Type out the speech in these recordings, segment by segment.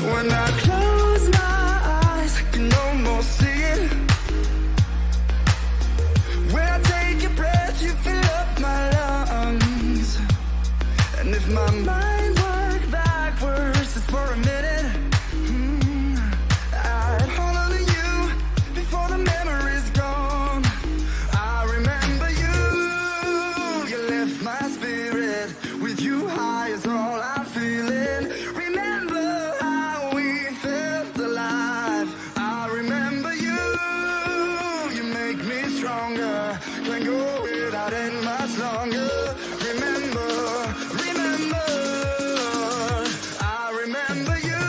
When I close my eyes, I can almost see it. When I take a breath, you fill up my lungs. And if my mind worked backwards just for a minute, I'd hold on to you before the memory's gone. I remember you, you lift my spirit. With you high is all I'm feeling. Remember how we felt alive. I remember you, you make me stronger. Can't go without it much longer. Remember, remember, I remember you.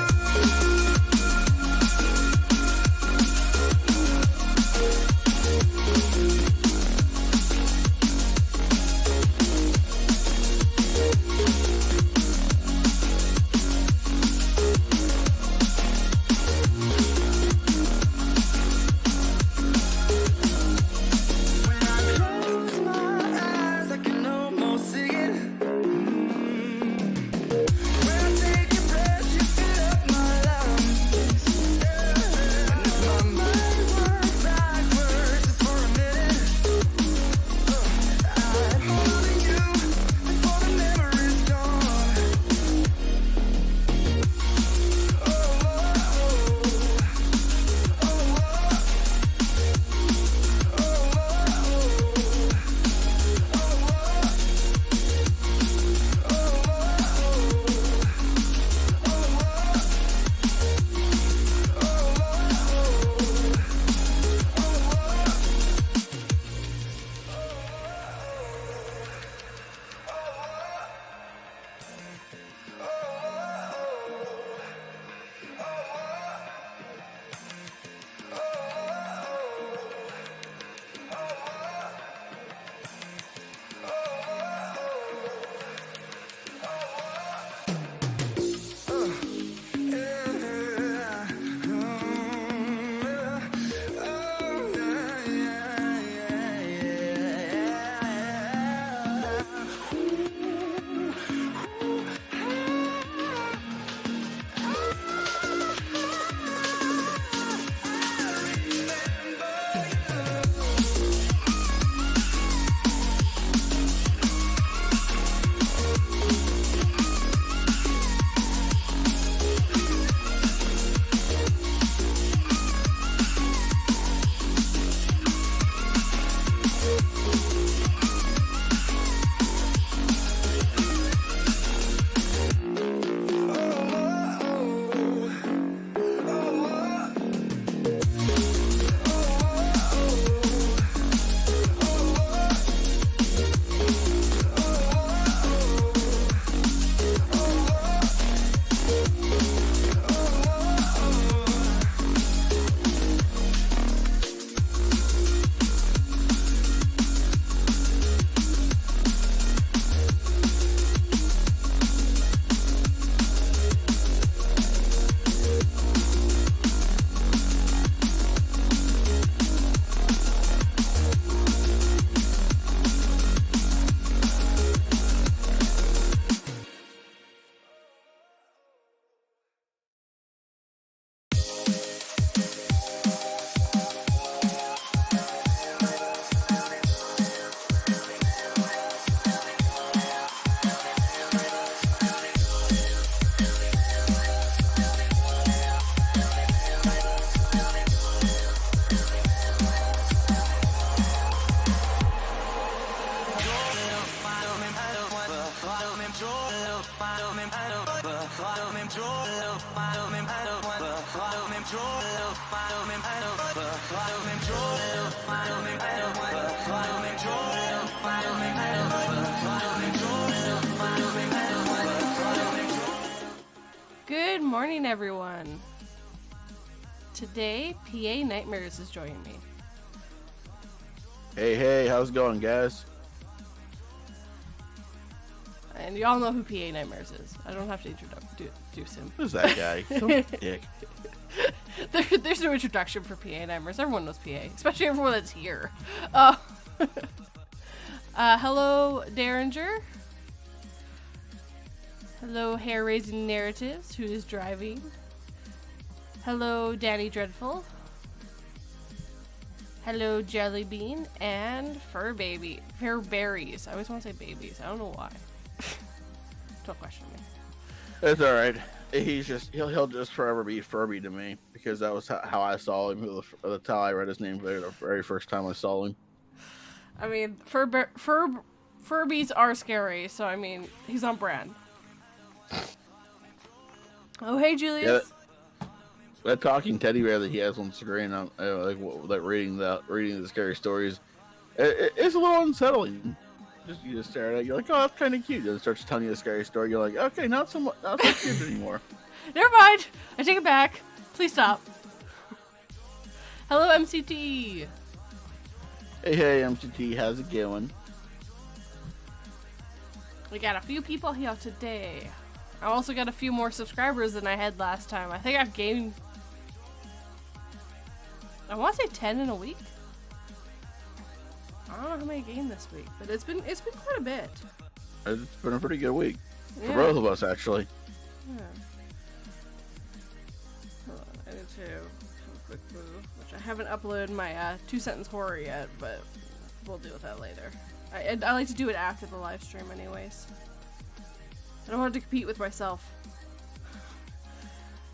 When I close my eyes, I can almost see it. When I take a breath, you fill up my lungs. And if my mind worked backwards just for a minute, I'd hold on to you before the memory's gone. Good morning, everyone. Today, PA Nightmares is joining me. Hey, how's it going, guys? And you all know who PA Nightmares is. I don't have to introduce him. Who's that guy? Some dick. There's no introduction for PA Nightmares. Everyone knows PA, especially everyone that's here. Hello, Derringer. Hello, Hair Raising Narratives, who is driving. Hello, Danny Dreadful. Hello, Jelly Bean and Fur Baby. Fur Berries. I always want to say babies. I don't know why. Don't question me. It's all right. He'll just forever be Furby to me because that was how I saw him. That's how I read his name the very first time I saw him. I mean, Furbies are scary, so I mean, he's on brand. Oh, hey, Julius. Yeah, that talking teddy bear that he has on screen, like reading the scary stories, it's a little unsettling. You just stare at it. You're like, oh, that's kind of cute. Then it starts telling you a scary story. You're like, okay, not so cute anymore. Never mind. I take it back. Please stop. Hello, MCT. Hey, MCT, how's it going? We got a few people here today. I also got a few more subscribers than I had last time. I think I've gained, I want to say 10 in a week. I don't know how many I gained this week, but it's been quite a bit. It's been a pretty good week for Yeah. both of us, actually. Yeah. Hold on, I need to do a quick move, which I haven't uploaded my 2-sentence horror yet, but we'll deal with that later. I like to do it after the live stream anyways. I don't want to compete with myself.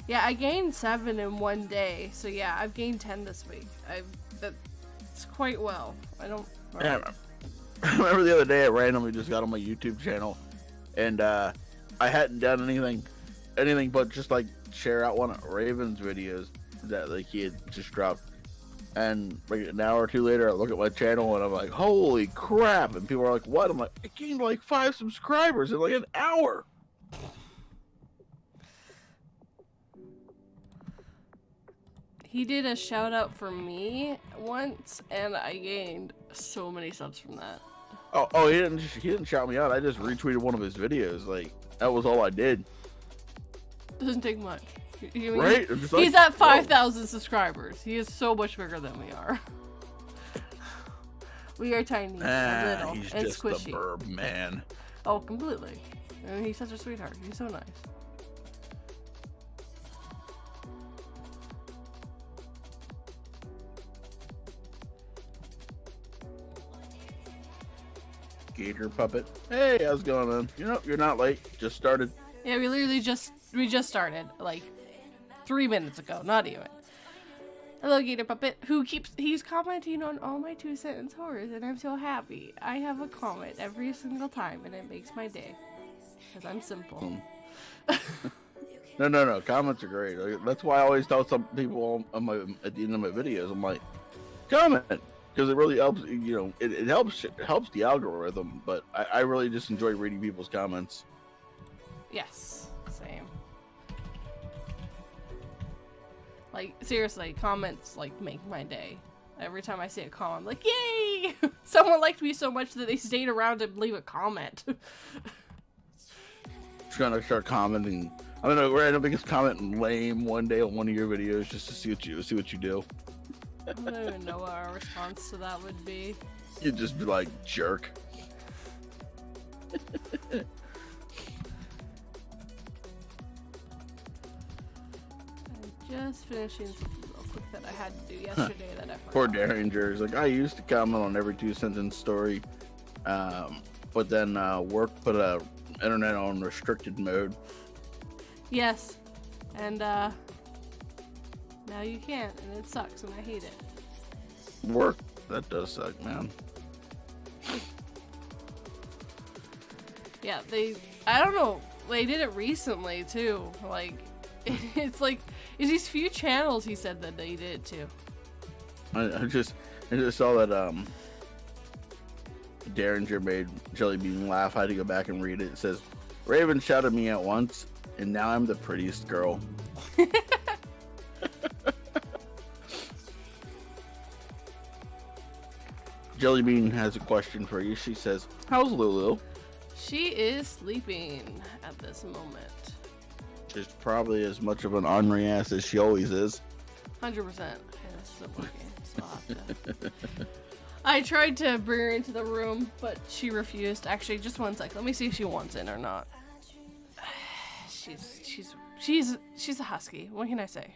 Yeah, I gained 7 in one day, so yeah, I've gained 10 this week. That's quite well. I don't... Yeah, I remember the other day I randomly just got on my YouTube channel, and I hadn't done anything but just like share out one of Raven's videos that like he had just dropped. And like an hour or two later, I look at my channel and I'm like, "Holy crap!" And people are like, "What?" I'm like, "I gained like 5 subscribers in like an hour." He did a shout out for me once, and I gained so many subs from that. Oh, he didn't shout me out. I just retweeted one of his videos. Like that was all I did. Doesn't take much. Right? I'm just like, He's at 5,000 subscribers. He is so much bigger than we are. We are tiny, and little, he's and just squishy. the burb man. Oh, completely. And he's such a sweetheart. He's so nice. Gator puppet. Hey, how's it going on? You're not late. Just started. Yeah, we just started like 3 minutes ago, not even. Hello, Gator Puppet, he's commenting on all my 2-sentence horrors, and I'm so happy. I have a comment every single time, and it makes my day. Because I'm simple. No. Comments are great. That's why I always tell some people at the end of my videos, I'm like, comment. Because it really helps, it helps the algorithm, but I really just enjoy reading people's comments. Yes, same. Like, seriously, comments, like, make my day. Every time I see a comment, I'm like, yay! Someone liked me so much that they stayed around to leave a comment. Just gonna start commenting. I'm gonna randomly just comment lame one day on one of your videos just to see what you do. I don't even know what our response to that would be. You'd just be like, jerk. I'm just finishing something real quick that I had to do yesterday that I forgot. Poor Derringer is like, I used to comment on every 2-sentence story, but then work put internet on restricted mode. Yes, and now you can't, and it sucks, and I hate it. Work, that does suck, man. Yeah, I don't know, they did it recently too. Like, it's like, it's these few channels he said that they did it too. I just saw that Derringer made Jelly Bean laugh. I had to go back and read it. It says, Raven shouted me at once, and now I'm the prettiest girl. Jelly Bean has a question for you. She says, how's Lulu? She is sleeping at this moment. She's probably as much of an ornery ass as she always is. 100%. Okay, this isn't working, so I'll have to... I tried to bring her into the room, but she refused. Actually, just one sec. Let me see if she wants in or not. She's a husky. What can I say?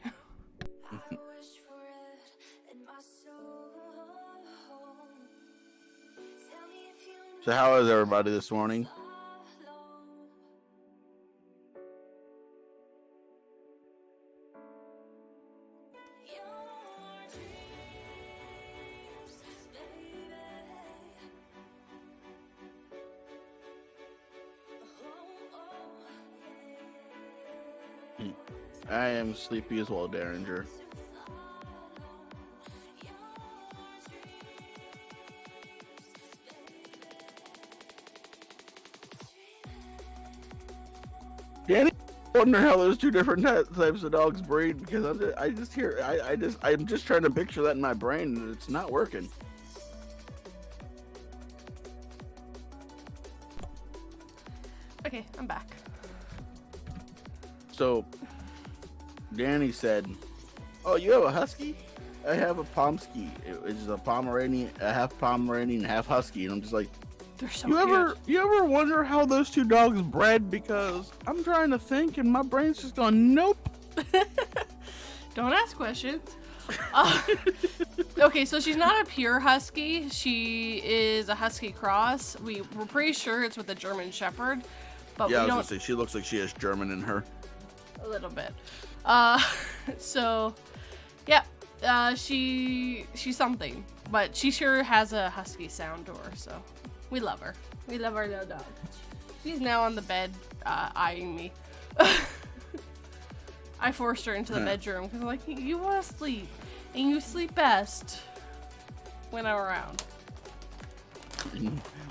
So how is everybody this morning? I am sleepy as well, Derringer. Danny, I wonder how those two different types of dogs breed, because I'm just trying to picture that in my brain and it's not working. Okay, I'm back. So, Danny said, "Oh, you have a husky? I have a Pomsky. It's a Pomeranian, a half Pomeranian, half husky." And I'm just like, They're so you ever wonder how those two dogs bred? Because I'm trying to think, and my brain's just going, nope. Don't ask questions. Okay, so she's not a pure husky. She is a husky cross. We're pretty sure it's with a German Shepherd, but Yeah, we I don't. was gonna say she looks like she has German in her. A little bit. So, yeah, she's something, but she sure has a husky sound to her, so we love her. We love our little dog. She's now on the bed, eyeing me. I forced her into the bedroom because I'm like, you want to sleep, and you sleep best when I'm around.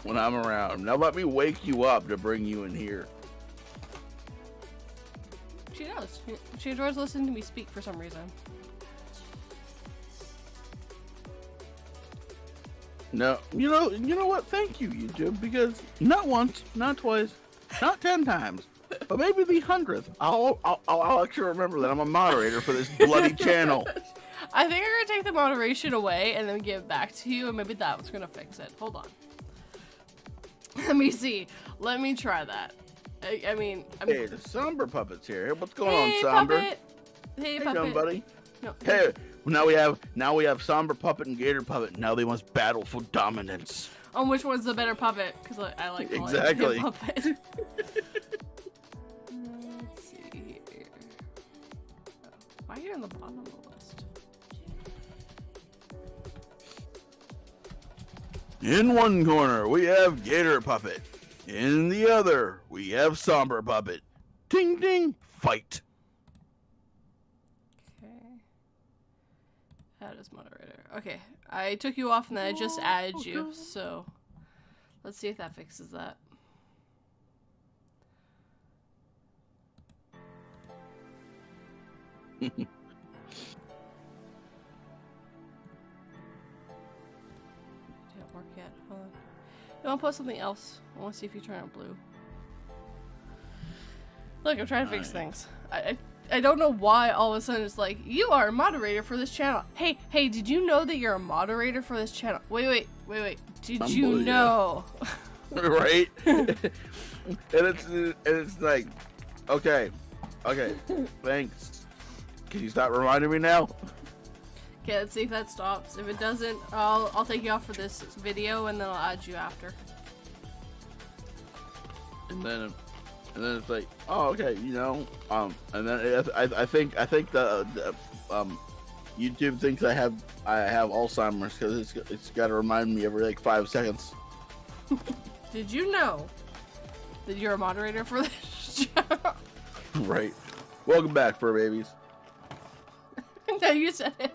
When I'm around. Now let me wake you up to bring you in here. She knows. She adores listening to me speak for some reason. No, you know what? Thank you, YouTube, because not once, not twice, not 10 times, but maybe the 100th, I'll actually remember that I'm a moderator for this bloody channel. I think I'm gonna take the moderation away and then give it back to you, and maybe that's gonna fix it. Hold on. Let me see. Let me try that. I mean, Hey, the Somber Puppet's here. Hey, what's going hey, on, Somber? Puppet. Hey, How you Puppet. doing, buddy? No. Hey, now we have Somber Puppet and Gator Puppet. Now they must battle for dominance. Which one's the better puppet? Because I like calling Exactly. him puppet. Let's see here. Why are you on the bottom of the list? In one corner, we have Gator Puppet. In the other, we have Somber Puppet. Ding ding, fight. Okay. Add as moderator. Okay. I took you off and then I just added you, so let's see if that fixes that. Didn't work yet. Hold on. You want to post something else? I want to see if you turn it blue. Look, I'm trying to fix things. I don't know why all of a sudden it's like, you are a moderator for this channel. Hey, did you know that you're a moderator for this channel? Wait. Did you know? Right? and it's like, okay, thanks. Can you stop reminding me now? Okay, let's see if that stops. If it doesn't, I'll take you off for this video and then I'll add you after. And then it's like, oh, okay, and then I think the YouTube thinks I have Alzheimer's because it's got to remind me every like 5 seconds. Did you know that you're a moderator for this channel? Right. Welcome back, fur babies. No, you said it.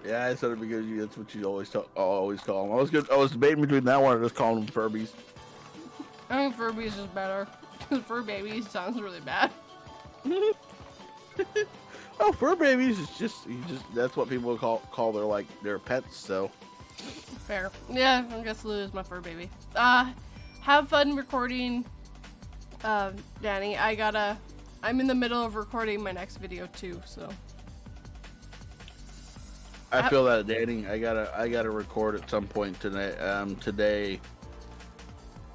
Yeah, I said it because that's what you always call them. I was debating between that one or just calling them Furbies. I think Furbies is better. Fur babies sounds really bad. Oh, fur babies is just that's what people call their pets. So Fair. Yeah, I guess Lou is my fur baby. Have fun recording, Danny. I'm in the middle of recording my next video too, so. I feel that, Danny. I gotta record at some point tonight. Today.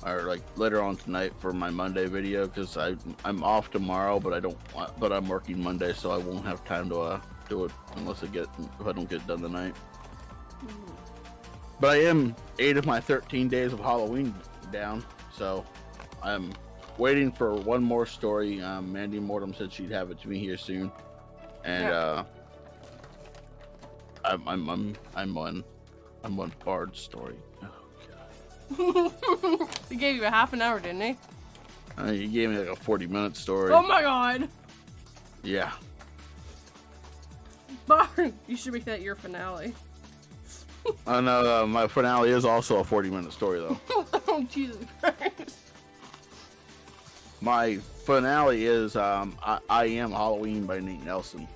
or like later on tonight for my Monday video, because I'm off tomorrow, but I'm working Monday, so I won't have time to do it unless if I don't get it done tonight. But I am 8 of my 13 days of Halloween down, so I'm waiting for one more story. Mandy Mortem said she'd have it to me here soon, and I'm on Bard's story. Oh god. He gave you a half an hour, didn't he? He gave me like a 40-minute story. Oh my god. Yeah. Bard, you should make that your finale. I know my finale is also a 40-minute story though. Oh Jesus Christ. My finale is I Am Halloween by Nate Nelson.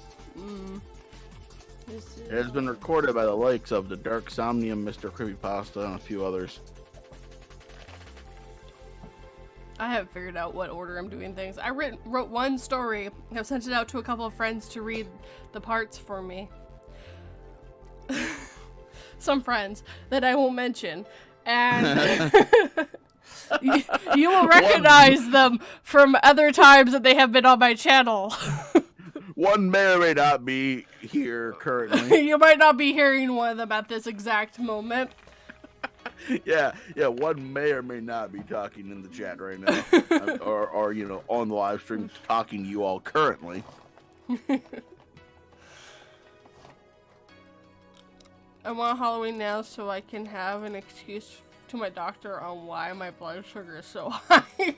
It has been recorded by the likes of the Dark Somnium, Mr. Creepypasta, and a few others. I haven't figured out what order I'm doing things. I wrote one story. I've sent it out to a couple of friends to read the parts for me. Some friends that I won't mention. And you will recognize them from other times that they have been on my channel. One may or may not be here currently. You might not be hearing one of them at this exact moment. Yeah, one may or may not be talking in the chat right now. or you know, on the live stream talking to you all currently. I want Halloween now so I can have an excuse to my doctor on why my blood sugar is so high.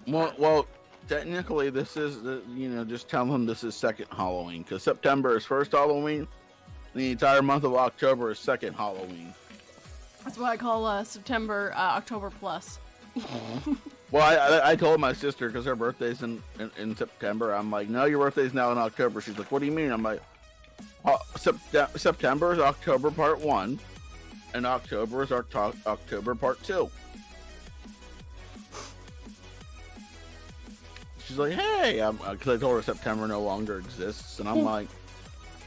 Well, technically this is, just tell them this is second Halloween, because September is first Halloween, and the entire month of October is second Halloween. That's what I call September, October plus. Well, I told my sister, because her birthday's in September, I'm like, no, your birthday's now in October. She's like, what do you mean? I'm like, September is October part 1, and October is October part 2. She's like, hey, because I told her September no longer exists, and I'm like,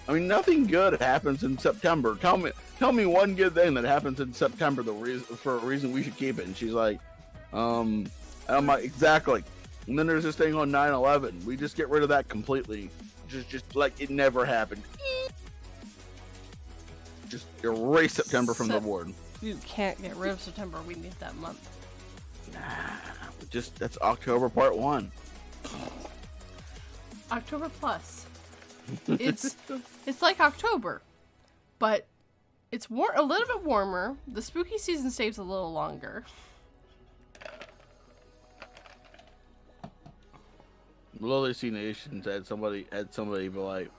I mean, nothing good happens in September. Tell me one good thing that happens in September for a reason we should keep it. And she's like, and I'm like, exactly. And then there's this thing on 9/11. We just get rid of that completely. Just like it never happened. Just erase September from the board. You can't get rid of September. We need that month. Nah, that's October part 1. October plus. It's like October, but it's a little bit warmer. The spooky season stays a little longer. Lily C Nations had somebody be like,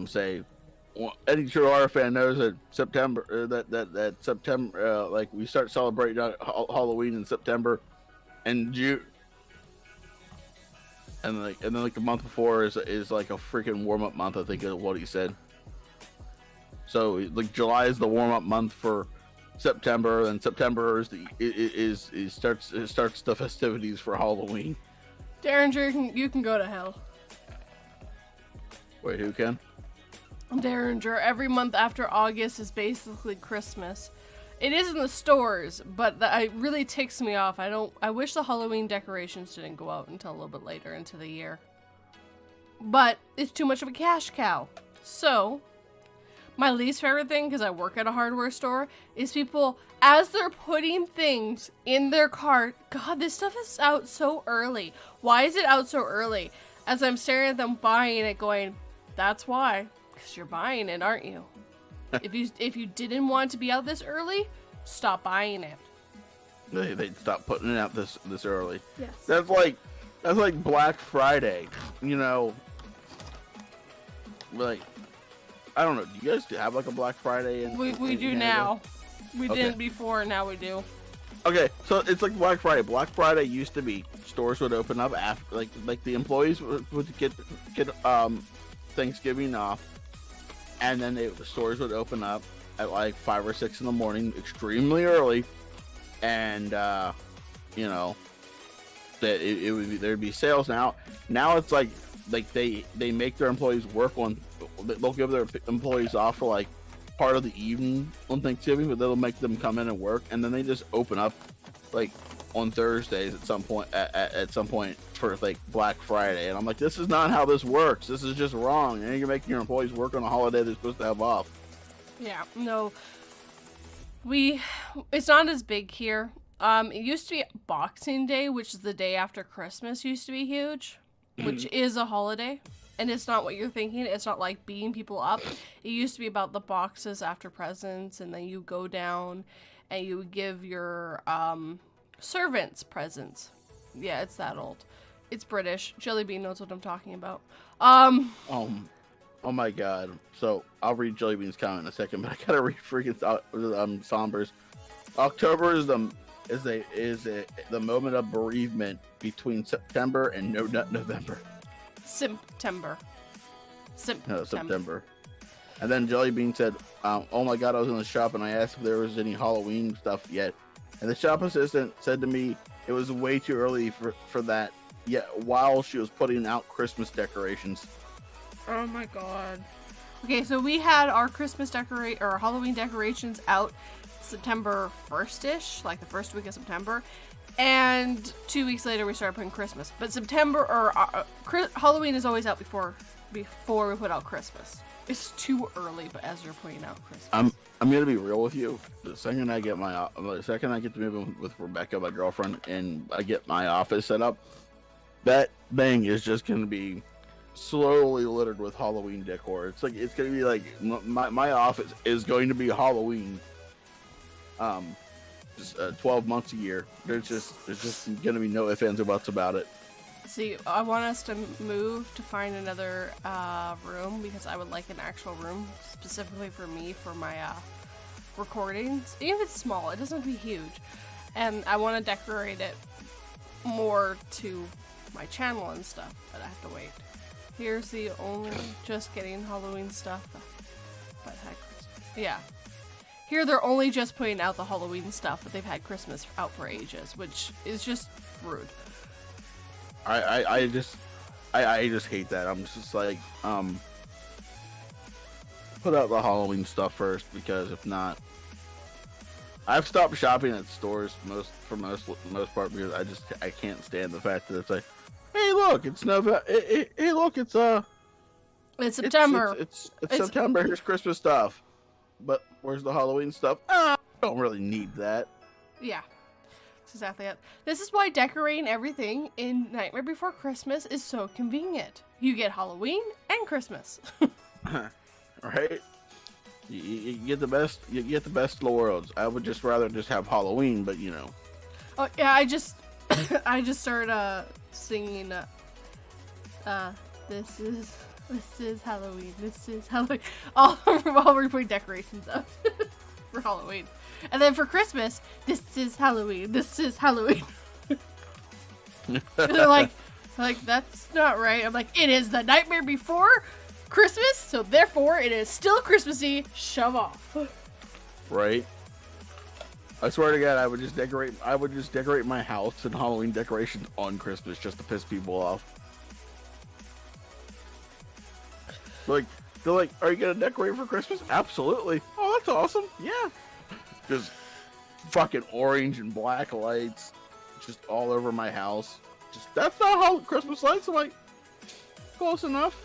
say, well, any true horror fan knows that September, that September, like we start celebrating Halloween in September and June. And then the month before is like a freaking warm up month, I think is what he said. So like July is the warm up month for September, and September starts the festivities for Halloween. Derringer, you can go to hell. Wait, who can? Derringer, every month after August is basically Christmas. It is in the stores, but it really ticks me off. I wish the Halloween decorations didn't go out until a little bit later into the year. But it's too much of a cash cow. So, my least favorite thing, because I work at a hardware store, is people, as they're putting things in their cart, God, this stuff is out so early. Why is it out so early? As I'm staring at them buying it going, that's why. Because you're buying it, aren't you? If you didn't want it to be out this early, stop buying it. They'd stop putting it out this early. Yes. That's like Black Friday, Like, I don't know. Do you guys have like a Black Friday? We do now. We didn't before, now we do. Okay, so it's like Black Friday. Black Friday used to be stores would open up after, like the employees would get Thanksgiving off. And then the stores would open up at like 5 or 6 in the morning, extremely early, and that there'd be sales. Now it's like they make their employees work on. They'll give their employees off for like part of the evening on Thanksgiving, but that'll make them come in and work, and then they just open up like on Thursdays at some point at some point for like Black Friday, and I'm like, this is not how this works. This is just wrong. And you're making your employees work on a holiday they're supposed to have off. Yeah, no. It's not as big here. It used to be Boxing Day, which is the day after Christmas, used to be huge, which is a holiday. And it's not what you're thinking. It's not like beating people up. It used to be about the boxes after presents, and then you go down and you give your servants presents. Yeah, it's that old. It's British. Jellybean knows what I'm talking about. Oh my god. So I'll read Jellybean's comment in a second, but I gotta read freaking Somber's. October is the moment of bereavement between September and November. September. No, September. And then Jellybean said, oh my god, I was in the shop and I asked if there was any Halloween stuff yet. And the shop assistant said to me it was way too early for that, yet while she was putting out Christmas decorations. Oh my god. Okay, so we had our or Halloween decorations out September 1st-ish, like the first week of September. And 2 weeks later, we started putting Christmas. But Halloween is always out before we put out Christmas. It's too early, but as you're pointing out Christmas. I'm gonna be real with you. The second I get to move in with Rebecca, my girlfriend, and I get my office set up, that thing is just gonna be slowly littered with Halloween decor. It's gonna be like my office is going to be Halloween. 12 months a year. There's just gonna be no ifs, ands, or buts about it. See, I want us to move to find another room because I would like an actual room specifically for me for my recordings. Even if it's small, it doesn't have to be huge. And I want to decorate it more to my channel and stuff, but I have to wait. Here's the only just getting Halloween stuff. But yeah. Here they're only just putting out the Halloween stuff, but they've had Christmas out for ages, which is just rude. I just hate that. I'm just like, put out the Halloween stuff first, because if not, I've stopped shopping at stores for most part because I can't stand the fact that it's like, hey look, it's November. Hey look, it's September. It's September. Here's Christmas stuff. But where's the Halloween stuff? I don't really need that. Yeah, that's exactly it. This is why decorating everything in Nightmare Before Christmas is so convenient. You get Halloween and Christmas. Right? You get the best. You get the best of the worlds. I would just rather just have Halloween, but you know. Oh yeah, I just started singing. This is Halloween. This is Halloween. All while we're putting decorations up for Halloween, and then for Christmas, this is Halloween. This is Halloween. They're like that's not right. I'm like, it is the Nightmare Before Christmas, so therefore it is still Christmassy. Shove off. Right. I swear to God, I would just decorate my house and Halloween decorations on Christmas just to piss people off. They're like, are you gonna decorate for Christmas? Absolutely. Oh, that's awesome. Yeah. Just fucking orange and black lights just all over my house. That's not how Christmas lights. I'm like, close enough.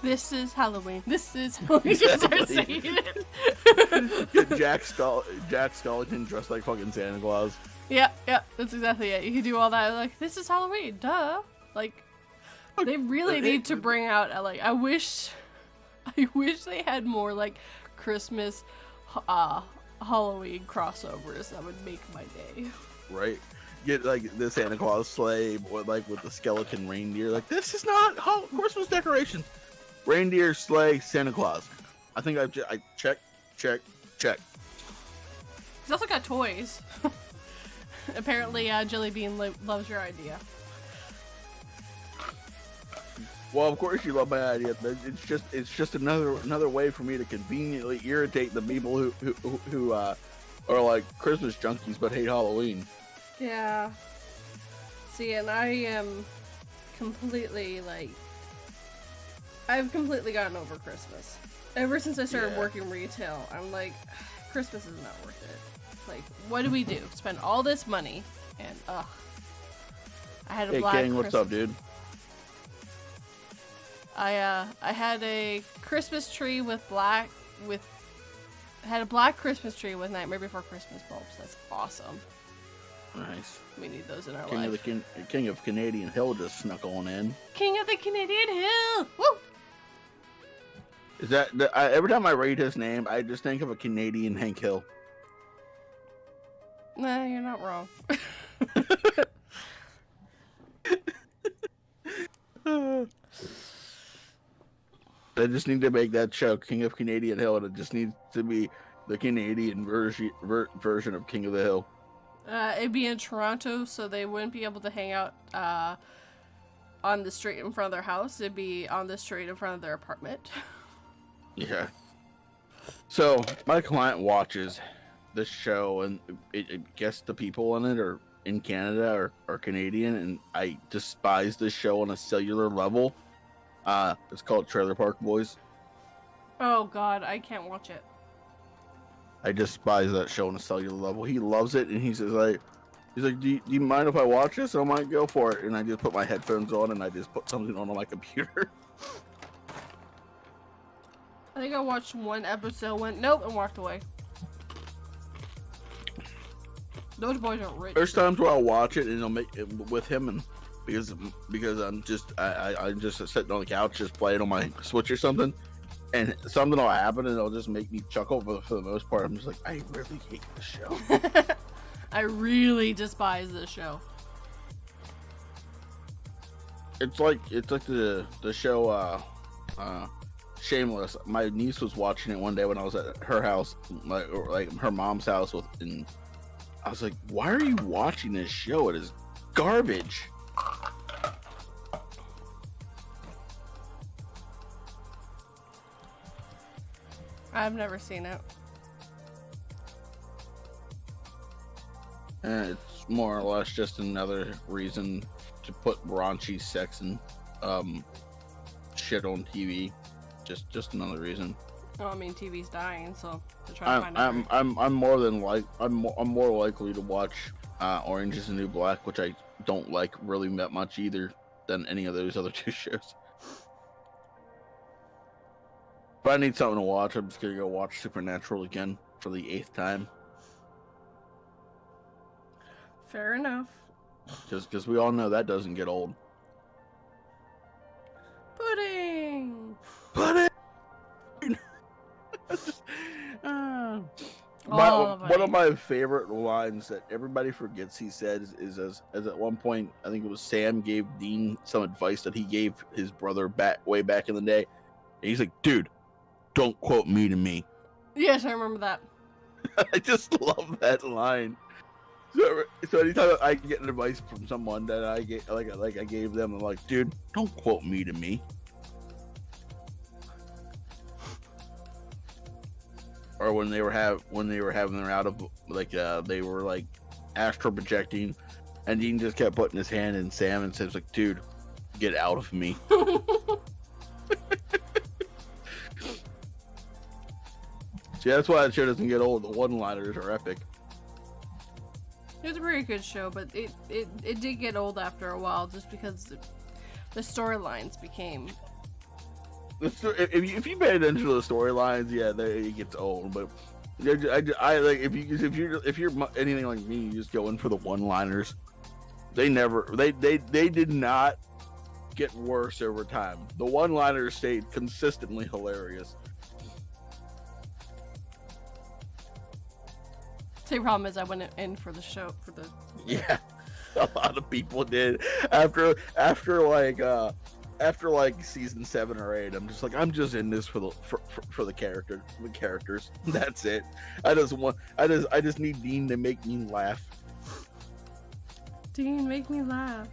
This is Halloween. This is Halloween. Just start saying it. Get Jack Skellington dressed like fucking Santa Claus. Yeah, that's exactly it. You can do all that. Like, this is Halloween. Duh. Like, they really need to bring out, like, I wish they had more, like, Christmas, Halloween crossovers. That would make my day. Right? Get, like, the Santa Claus sleigh, or, like, with the skeleton reindeer. Like, this is not Christmas decorations. Reindeer, sleigh, Santa Claus. I think I check. He's also got toys. Apparently, Jellybean loves your idea. Well, of course you love my idea. It's just another way for me to conveniently irritate the people who are like Christmas junkies but hate Halloween. Yeah. See, and I am completely I've completely gotten over Christmas. Ever since I started Yeah. working retail, I'm like, Christmas is not worth it. Like, what do we do? Spend all this money, and I had a Hey, black King, what's up, Christmas- dude? I had a Christmas tree with had a black Christmas tree with Nightmare Before Christmas bulbs. That's awesome. Nice. We need those in our King life. of the King of Canadian Hill just snuck on in. King of the Canadian Hill! Woo! Is that every time I read his name, I just think of a Canadian Hank Hill. Nah, you're not wrong. I just need to make that show King of Canadian Hill, and it just needs to be the Canadian version of King of the Hill. It'd be in Toronto, so they wouldn't be able to hang out on the street in front of their house. It'd be on the street in front of their apartment. Yeah. So my client watches this show, and it guess the people in it are in Canada or Canadian, and I despise this show on a cellular level. It's called Trailer Park Boys. Oh god, I can't watch it. I despise that show on a cellular level. He loves it, and he's like, do you mind if I watch this? I might go for it. And I just put my headphones on, and I just put something on my computer. I think I watched one episode, went nope, and walked away. Those boys are rich. There's times where I'll watch it, and I'll make it with him, and because I'm just I'm just sitting on the couch just playing on my Switch or something, and something will happen, and it'll just make me chuckle. But for the most part, I'm just like, I really hate this show. I really despise this show. It's like the show Shameless. My niece was watching it one day when I was at her house, like her mom's house, and I was like, "Why are you watching this show? It is garbage." I've never seen it. It's more or less just another reason to put raunchy sex and shit on TV. Just another reason. Well, I mean, TV's dying, so to try to find out. I'm more likely to watch Orange Is the New Black, which I don't like really that much either, than any of those other two shows. If I need something to watch, I'm just gonna go watch Supernatural again for the 8th time. Fair enough. Because we all know that doesn't get old. Pudding! Pudding! One of my favorite lines that everybody forgets he said is as at one point, I think it was Sam gave Dean some advice that he gave his brother way back in the day. And he's like, dude, don't quote me to me. Yes, I remember that. I just love that line. So anytime I get advice from someone that I get like I gave them, I'm like, dude, don't quote me to me. Or when they were having their out of they were like astral projecting, and Dean just kept putting his hand in Sam and says like, dude, get out of me. See, that's why that show doesn't get old. The one-liners are epic. It was a pretty good show, but it did get old after a while, just because the storylines became. If you pay attention to the storylines, yeah, it gets old. But I like if you're anything like me, you just go in for the one-liners. They did not get worse over time. The one-liners stayed consistently hilarious. Same problem is I went in for the show for the. Yeah, a lot of people did after season 7 or 8. I'm just like, I'm just in this for the characters. That's it. I just need Dean to make me laugh. Dean, make me laugh.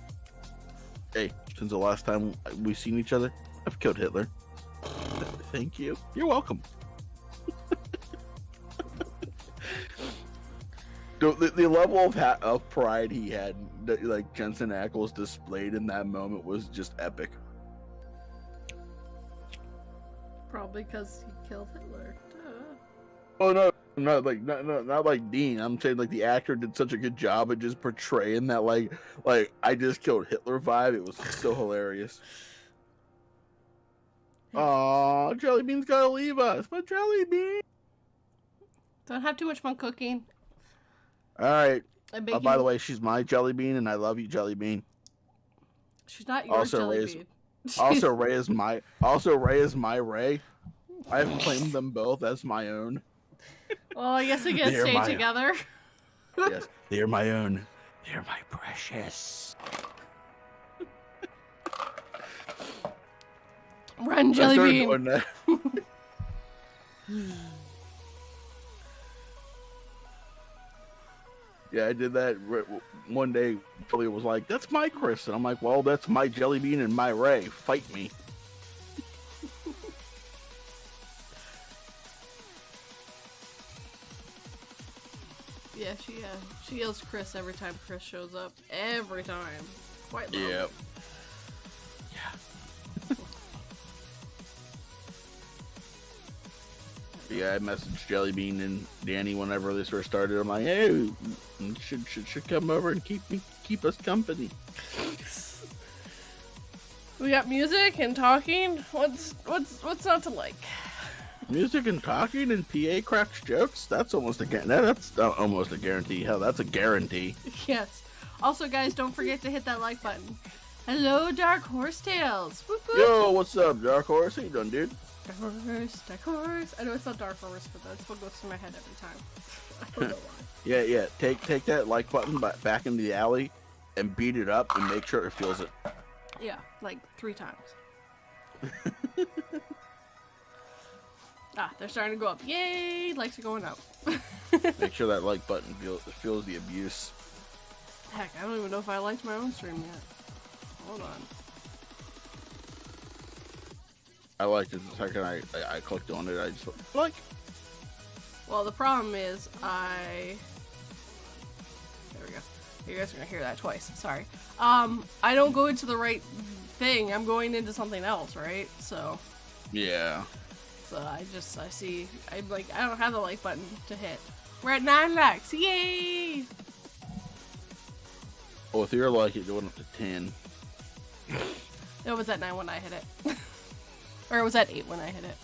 Hey, since the last time we've seen each other, I've killed Hitler. Thank you. You're welcome. The level of pride he had, that like Jensen Ackles displayed in that moment, was just epic. Probably because he killed Hitler. Duh. Oh no, not like Dean. I'm saying like the actor did such a good job at just portraying that like I just killed Hitler vibe. It was so hilarious. Aw, Jelly Bean's gotta leave us, but Jelly Bean. Don't have too much fun cooking. All right. I'm baking. By the way, she's my Jelly Bean, and I love you, Jelly Bean. She's not your Also, Jelly Ray's- Bean. Ray is my Ray. I have claimed them both as my own. Well, I guess we can They're stay my- together. Yes, they are my own. They're my precious. Run, I Jelly started Bean. doing that. Yeah, I did that one day. Billy was like, "That's my Chris," and I'm like, "Well, that's my Jelly Bean and my Ray. Fight me." Yeah, she yells Chris every time Chris shows up. Every time. Quite loud. Yeah. Yeah, I messaged Jelly Bean and Danny whenever this first started. I'm like, "Hey, you should come over and keep us company." We got music and talking. What's not to like? Music and talking and PA cracks jokes. That's almost a that's not almost a guarantee. Hell, that's a guarantee. Yes. Also, guys, don't forget to hit that like button. Hello, Dark Horse Tales. Whoop, whoop. Yo, what's up, Dark Horse? How you doing, dude? Dark Horse. I know it's not Dark Horse, but that's what goes through my head every time. I don't know why. Yeah. Take that like button back into the alley and beat it up and make sure it feels it. Yeah, like 3 times. They're starting to go up. Yay! Likes are going up. Make sure that like button feels the abuse. Heck, I don't even know if I liked my own stream yet. Hold on. I liked it the second I clicked on it. I just like. Well, the problem is There we go. You guys are gonna hear that twice. Sorry. I don't go into the right thing. I'm going into something else, right? So Yeah. I don't have the like button to hit. We're at 9 likes. Yay! Well, if you're like it, going up to 10. It was at 9 when I hit it. Or it was at 8 when I hit it.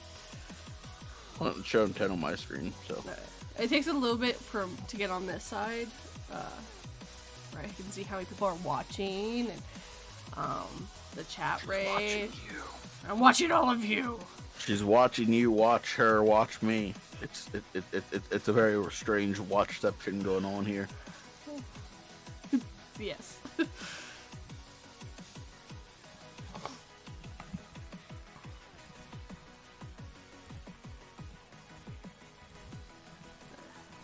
Well, it's showing 10 on my screen, so. It takes a little bit to get on this side. Where I can see how many people are watching and the chat rate. I'm watching all of you. She's watching you, watch her, watch me. It's a very strange watchception going on here. Yes.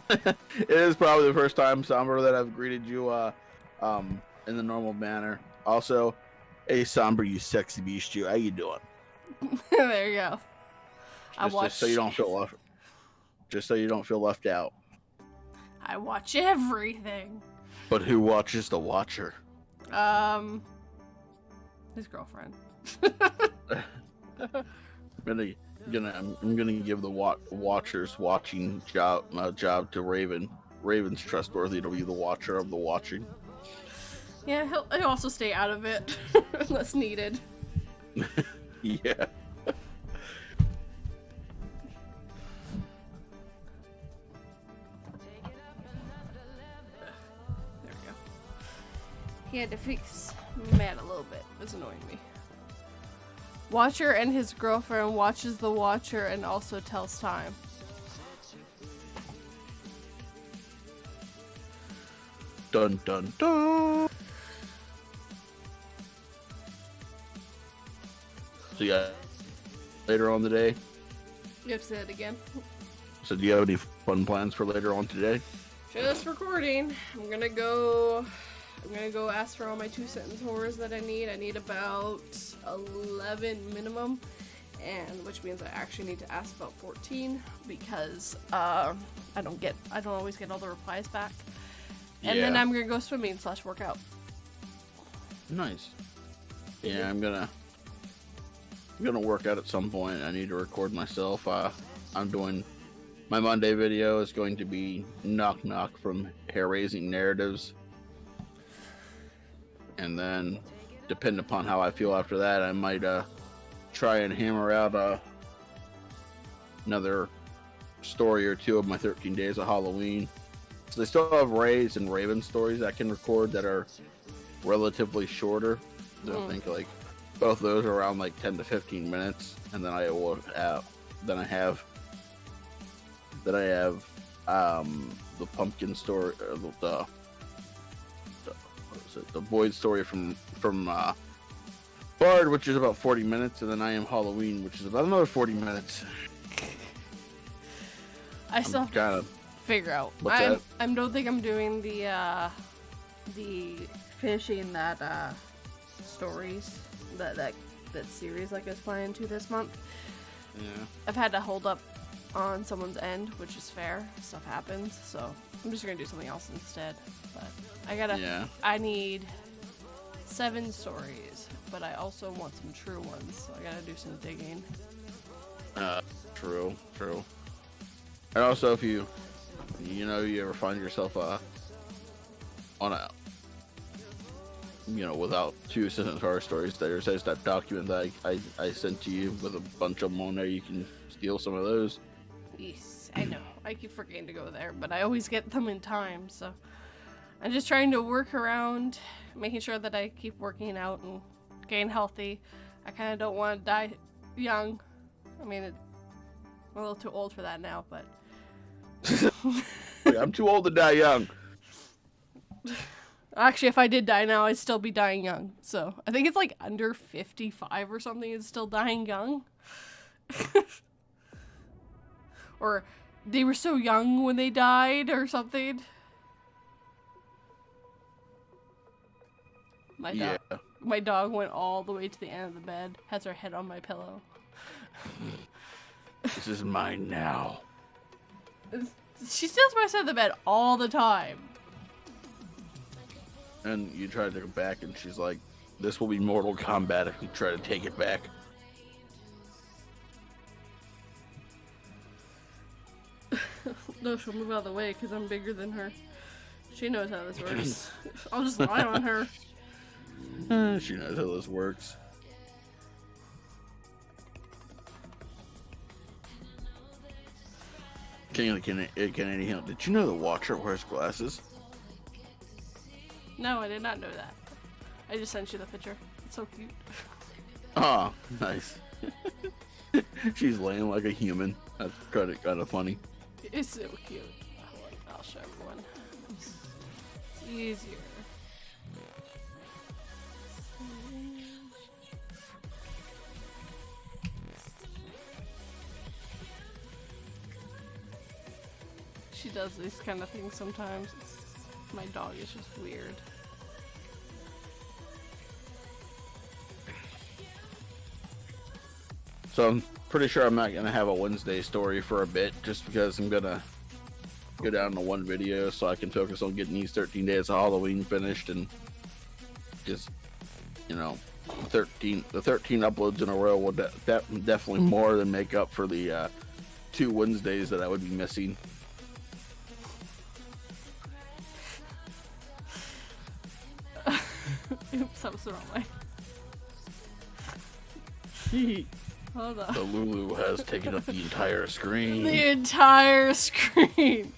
It is probably the first time, Somber, that I've greeted you in the normal manner. Also, hey Somber, you sexy beast, you. How you doing? There you go. Just so you don't feel left. Just so you don't feel left out. I watch everything. But who watches the watcher? His girlfriend. I'm gonna give the watchers watching job to Raven. Raven's trustworthy to be the watcher of the watching. Yeah, he'll also stay out of it unless needed. Yeah. There we go. He had to fix Matt a little bit. It was annoying me. Watcher and his girlfriend watches the watcher and also tells time. Dun dun dun. So yeah, later on today. You have to say it again. So do you have any fun plans for later on today? Just recording. I'm gonna go ask for all my 2-sentence horrors that I need. I need about 11 minimum, and which means I actually need to ask about 14 because I don't always get all the replies back. And then I'm gonna go swimming / workout. Nice. Yeah, I'm gonna work out at some point. I need to record myself I'm doing my Monday video is going to be Knock Knock from Hair Raising Narratives. And then, depending upon how I feel after that, I might try and hammer out another story or two of my 13 Days of Halloween. So they still have Rays and Raven stories I can record that are relatively shorter. So I think like both of those are around like 10 to 15 minutes, and then I have the pumpkin story, the Boyd story from Bard, which is about 40 minutes, and then I Am Halloween, which is about another 40 minutes. I still kind of figure out. What's that? I don't think I'm doing the finishing that stories that series like I was planning to this month. Yeah. I've had to hold up on someone's end, which is fair. Stuff happens, so I'm just gonna do something else instead. But I need 7 stories, but I also want some true ones, so I gotta do some digging. True. And also, if you ever find yourself on a, without 2 sentence horror stories, there's that document that I sent to you with a bunch of them on there. You can steal some of those. Yes, I know. I keep forgetting to go there, but I always get them in time, so I'm just trying to work around making sure that I keep working out and getting healthy. I kind of don't want to die young. I mean, I'm a little too old for that now, but I'm too old to die young. actually, if I did die now, I'd still be dying young. So I think it's like under 55 or something is still dying young. Or they were so young when they died or something. My dog went all the way to the end of the bed, has her head on my pillow. This is mine now. She steals my side of the bed all the time. And you try to take it back, and she's like, "This will be Mortal Kombat if you try to take it back." No, she'll move out of the way because I'm bigger than her. She knows how this works. I'll just lie on her. She knows how this works. King of the Kennedy Hill. Did you know the Watcher wears glasses? No, I did not know that. I just sent you the picture. It's so cute. Oh, nice. She's laying like a human. That's kind of funny. It's so cute. I'll show everyone. It's easier. She does these kind of things sometimes. My dog is just weird. So I'm pretty sure I'm not gonna have a Wednesday story for a bit, just because I'm gonna go down to one video so I can focus on getting these 13 days of Halloween finished, and just, 13 uploads in a row will definitely more than make up for the 2 Wednesdays that I would be missing. Oops, that was the wrong way. Hold on. The Lulu has taken up the entire screen. The entire screen.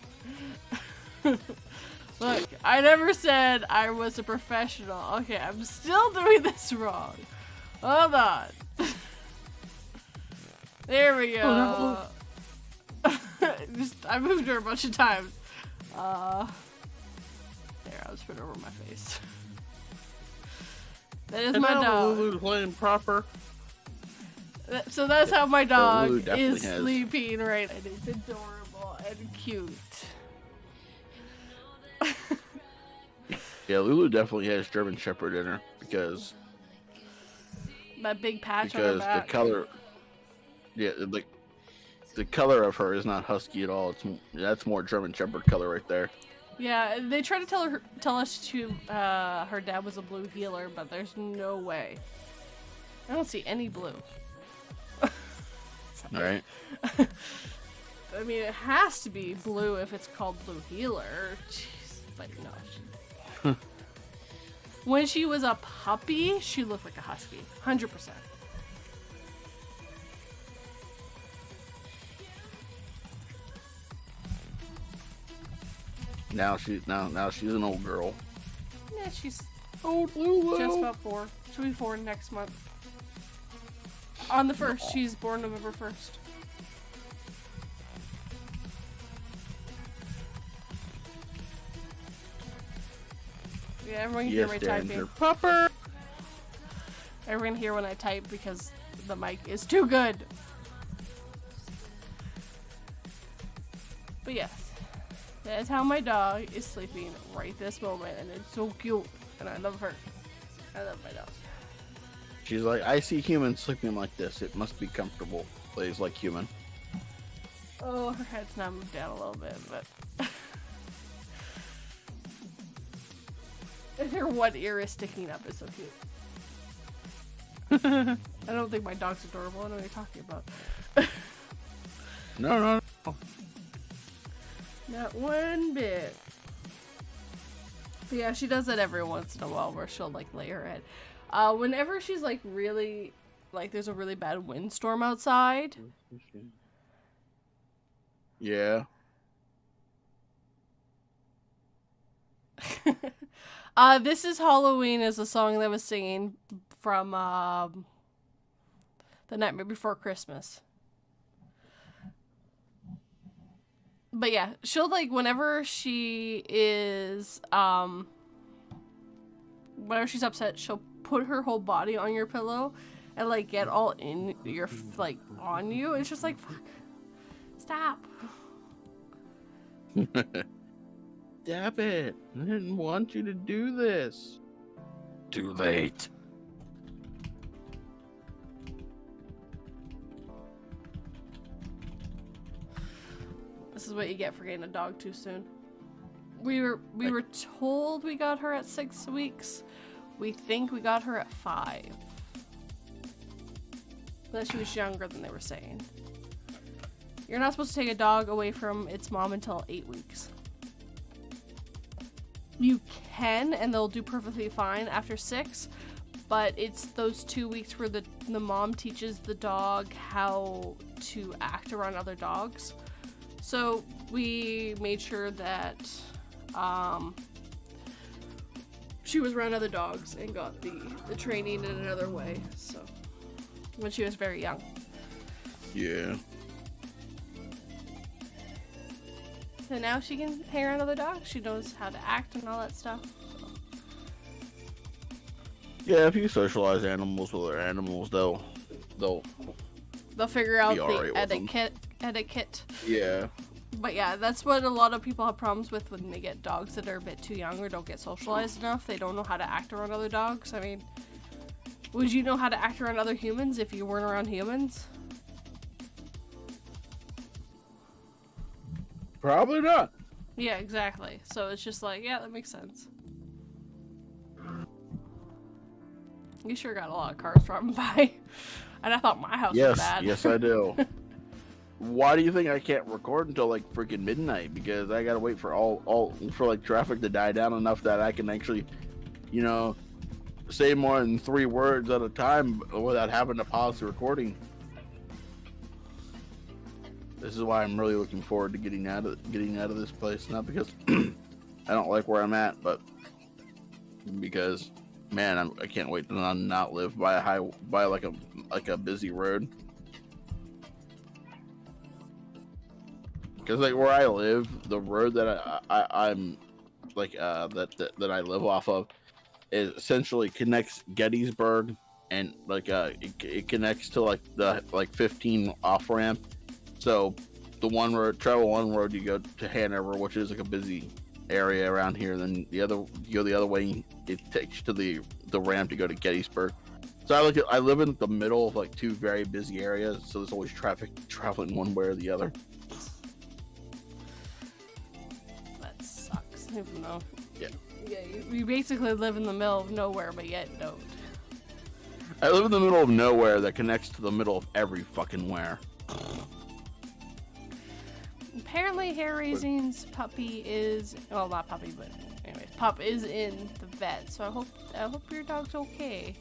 Look, I never said I was a professional. Okay, I'm still doing this wrong. Hold on. There we go. I moved her a bunch of times. There, I'll just put it over my face. That is my dog. Lulu's playing proper. So that's how my dog Lulu definitely is has. sleeping right now. It's adorable and cute. Yeah, Lulu definitely has German Shepherd in her because My big patch on her back. the color, the color of her is not husky at all. That's more German Shepherd color right there. Yeah, they try to tell us her dad was a blue healer, but there's no way. I don't see any blue. All right. I mean, it has to be blue if it's called Blue Healer. Jeez, but no. When she was a puppy, she looked like a husky, 100%. Now she's an old girl. Yeah, she's Old Lulu. just about 4. She'll be 4 next month. On the 1st, she's born November 1st. Yeah, everyone can hear me typing. Pupper. Everyone can hear when I type because the mic is too good. But yes, that's how my dog is sleeping right this moment, and it's so cute, and I love her. I love my dog. She's like, I see humans sleeping like this. It must be comfortable. Lays like human. Oh, her head's now moved down a little bit, but and her one ear is sticking up. It's so cute. I don't think my dog's adorable. I know what you're talking about. No. Not one bit. But yeah, she does that every once in a while where she'll like lay her head. Whenever she's like really, like there's a really bad windstorm outside. Yeah. This is Halloween is a song that was singing from The Nightmare Before Christmas. But yeah, she'll like whenever she is whenever she's upset, she'll put her whole body on your pillow and like get all in your like on you. It's just like fuck. Stop. Stop it. I didn't want you to do this. Too late. This is what you get for getting a dog too soon. We were told we got her at 6 weeks. We think we got her at 5. But she was younger than they were saying. You're not supposed to take a dog away from its mom until 8 weeks. You can, and they'll do perfectly fine after 6, but it's those 2 weeks where the mom teaches the dog how to act around other dogs. So we made sure that she was around other dogs and got the training in another way. So when she was very young. Yeah. So now she can hang around other dogs. She knows how to act and all that stuff. Yeah, if you socialize animals with other animals, they'll Figure out be alright the with them. etiquette. Yeah. But yeah, that's what a lot of people have problems with when they get dogs that are a bit too young or don't get socialized enough. They don't know how to act around other dogs. I mean, would you know how to act around other humans if you weren't around humans? Probably not. Yeah, exactly. So it's just like, yeah, that makes sense. You sure got a lot of cars driving by. And I thought my house was bad. Yes, I do. Why do you think I can't record until like freaking midnight? Because I gotta wait for all for like traffic to die down enough that I can actually, say more than 3 words at a time without having to pause the recording. This is why I'm really looking forward to getting out of this place. Not because I don't like where I'm at, but because man, I can't wait to not live by like a busy road. Because like where I live, the road that I'm like that I live off of, it essentially connects Gettysburg and like it connects to like the 15 off ramp. So the one road you go to Hanover, which is like a busy area around here. Then you go the other way, it takes you to the ramp to go to Gettysburg. So I live in the middle of like 2 very busy areas. So there's always traffic traveling one way or the other. Even though, yeah, you basically live in the middle of nowhere, but yet don't. I live in the middle of nowhere that connects to the middle of every fucking where. Apparently, hair raising's puppy is not puppy, but anyway, pup is in the vet. So I hope your dog's okay.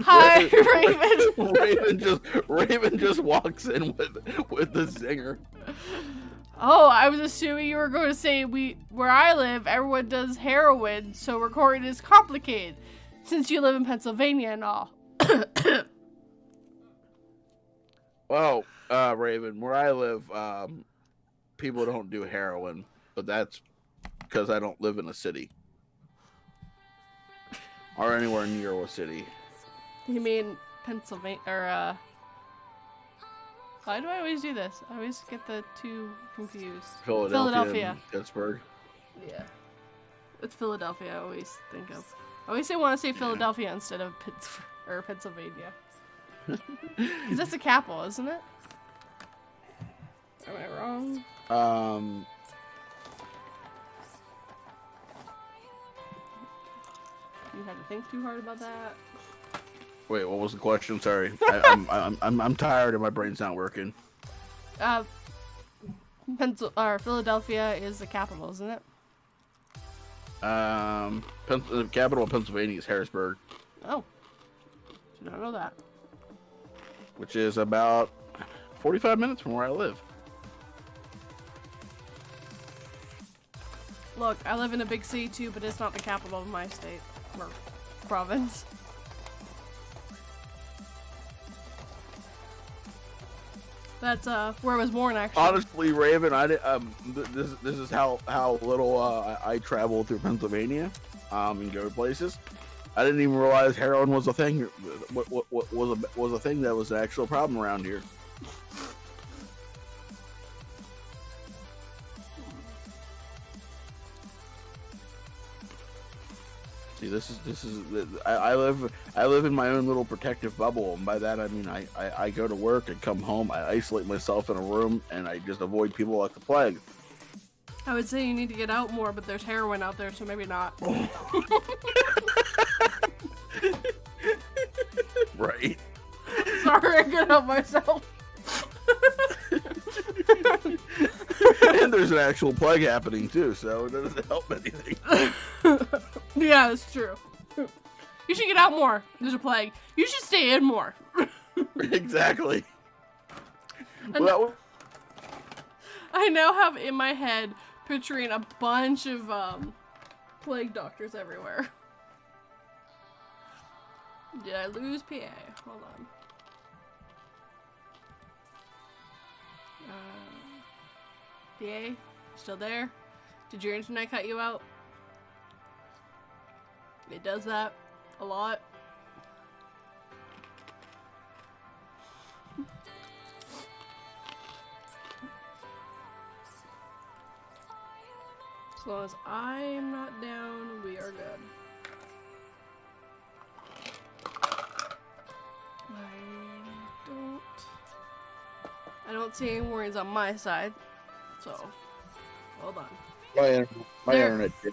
Hi, Raven. Raven just walks in with the zinger. Oh, I was assuming you were going to say where I live, everyone does heroin, so recording is complicated, since you live in Pennsylvania and all. Well, Raven, where I live, people don't do heroin, but that's because I don't live in a city. Or anywhere near a city. You mean Pennsylvania, or, why do I always do this? I always get the two confused. Philadelphia. And Pittsburgh. Yeah. It's Philadelphia I always think of. I always want to say Philadelphia instead of Pittsburgh or Pennsylvania. Because that's the capital, isn't it? Am I wrong? You had to think too hard about that. Wait, what was the question? Sorry, I'm tired and my brain's not working. Philadelphia is the capital, isn't it? The capital of Pennsylvania is Harrisburg. Oh, did not know that. Which is about 45 minutes from where I live. Look, I live in a big city too, but it's not the capital of my state or province. That's where I was born, actually. Honestly, Raven, this is how little I travel through Pennsylvania, and go places. I didn't even realize heroin was a thing. What was a thing that was an actual problem around here. See, this is I live in my own little protective bubble, and by that I mean I go to work and come home, I isolate myself in a room, and I just avoid people like the plague. I would say you need to get out more, but there's heroin out there, so maybe not. Right. Sorry, I couldn't help myself. And there's an actual plague happening too, so it doesn't help anything. Yeah, that's true. You should get out more. There's a plague. You should stay in more. Exactly. I now have in my head picturing a bunch of plague doctors everywhere. Did I lose PA? Hold on. PA? Still there? Did your internet cut you out? It does that a lot. As long as I am not down, we are good. I don't see any warnings on my side, so hold on. My internet did.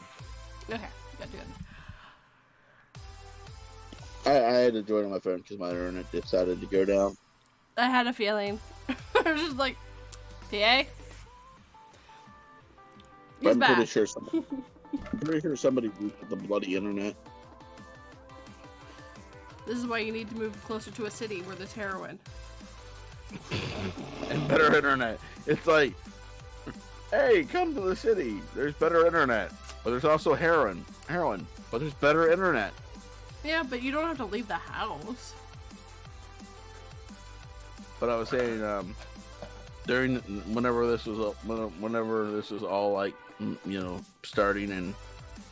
Okay, good. I had to join on my phone because my internet decided to go down. I had a feeling. I was just like, PA? He's back. Pretty sure somebody used the bloody internet. This is why you need to move closer to a city where there's heroin. And better internet. It's like, hey, come to the city. There's better internet. But there's also heroin. But there's better internet. Yeah, but you don't have to leave the house. But I was saying, whenever this was all like, starting and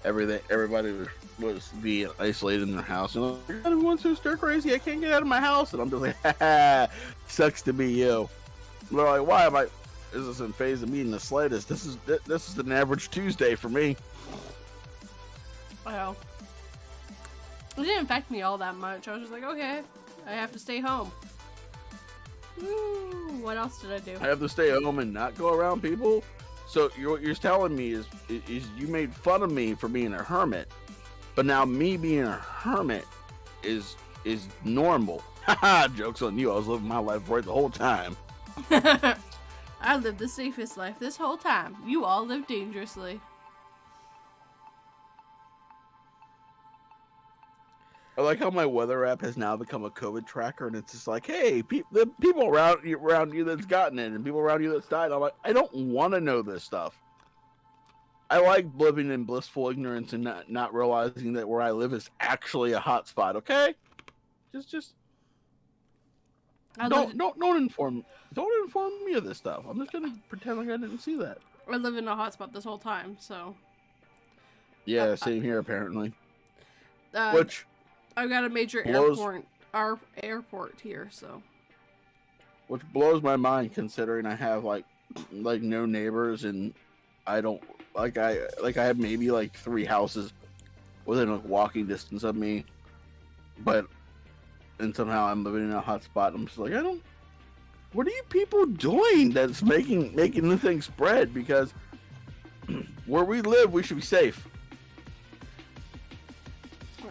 everything, everybody was being isolated in their house. And like, everyone's so stir crazy. I can't get out of my house. And I'm just like, ha, sucks to be you. And they're like, why am I? This isn't phase of me in the slightest. This is an average Tuesday for me. Wow. It didn't affect me all that much. I was just like, okay, I have to stay home. What else did I do? I have to stay home and not go around people. So what you're telling me is you made fun of me for being a hermit, But now me being a hermit is normal. Haha, joke's on you. I was living my life right the whole time. I lived the safest life this whole time. You all live dangerously. I like how my weather app has now become a COVID tracker, and it's just like, hey, the people around you that's gotten it, and people around you that's died. I'm like, I don't want to know this stuff. I like living in blissful ignorance and not realizing that where I live is actually a hot spot. Okay, just don't inform me of this stuff. I'm just gonna pretend like I didn't see that. I live in a hotspot this whole time, so. Yeah, same here apparently. Which I've got a major airport here, so. Which blows my mind considering I have like no neighbors, and I don't I have maybe like 3 houses within a walking distance of me, and somehow I'm living in a hot spot. I'm just like, what are you people doing that's making the thing spread? Because where we live, we should be safe.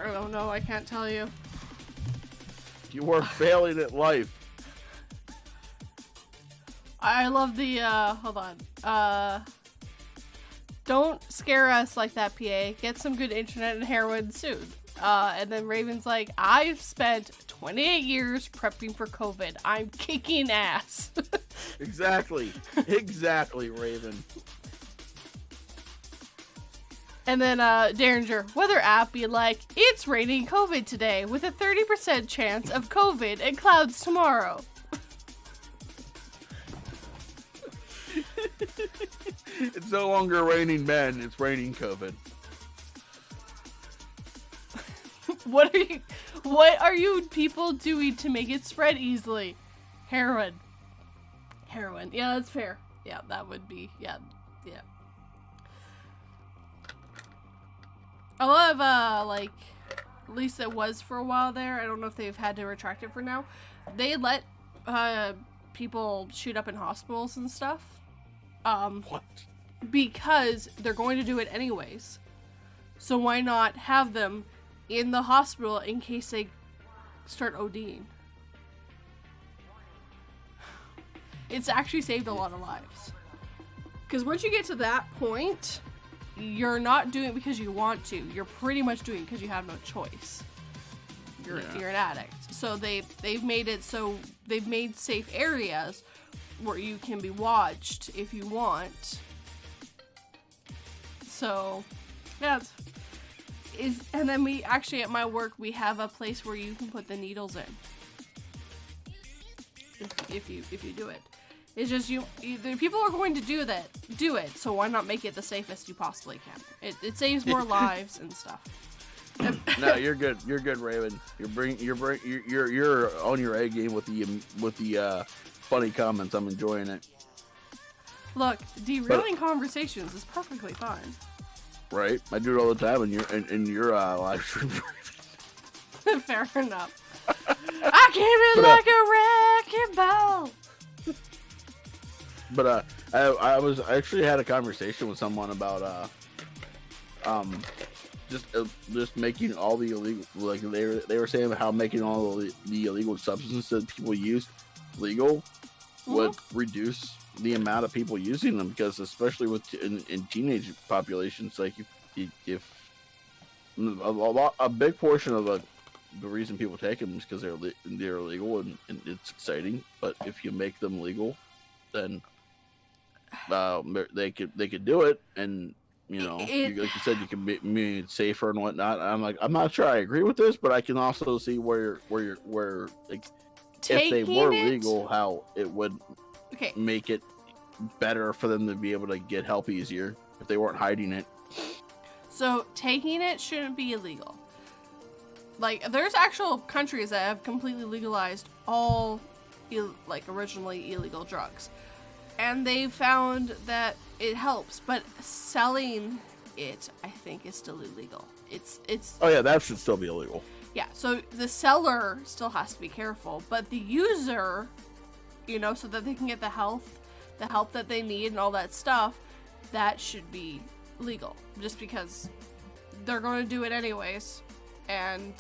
I don't know. I can't tell you. You are failing at life. I love the, hold on. Don't scare us like that, PA. Get some good internet and heroin soon. And then Raven's like, I've spent 28 years prepping for COVID. I'm kicking ass. Exactly. Exactly, Raven. And then Derringer, weather app be like, it's raining COVID today with a 30% chance of COVID and clouds tomorrow. It's no longer raining men, it's raining COVID. What are you people doing to make it spread easily? Heroin. Yeah, that's fair. Yeah, that would be, yeah. A lot of, like, at least it was for a while there. I don't know if they've had to retract it for now. They let, people shoot up in hospitals and stuff. What? Because they're going to do it anyways. So why not have them in the hospital in case they start ODing? It's actually saved a lot of lives. Because once you get to that point, you're not doing it because you want to. You're pretty much doing it because you have no choice. You're an addict. So they've made it so they've made safe areas where you can be watched if you want. So, yeah. And then we actually at my work we have a place where you can put the needles in. If you do it. It's just the people are going to do it, so why not make it the safest you possibly can? It saves more lives and stuff. No, you're good. You're good, Raven. You're on your A game with the funny comments. I'm enjoying it. Look, derailing conversations is perfectly fine. Right, I do it all the time in your live stream. Fair enough. I came in like a wrecking ball. But I actually had a conversation with someone about just making all the illegal, like they were saying how making all the illegal substances that people use legal would reduce the amount of people using them, because especially in teenage populations, like if a big portion of the reason people take them is because they're illegal and it's exciting, but if you make them legal, then they could do it, and like you said, you can be safer and whatnot. I'm not sure I agree with this, but I can also see where like if they were legal, how it would make it better for them to be able to get help easier if they weren't hiding it. So taking it shouldn't be illegal. Like, there's actual countries that have completely legalized all originally illegal drugs. And they found that it helps, but selling it, I think, is still illegal. It's Oh yeah, that should still be illegal. Yeah, so the seller still has to be careful, but the user, so that they can get the help that they need and all that stuff, that should be legal. Just because they're going to do it anyways, and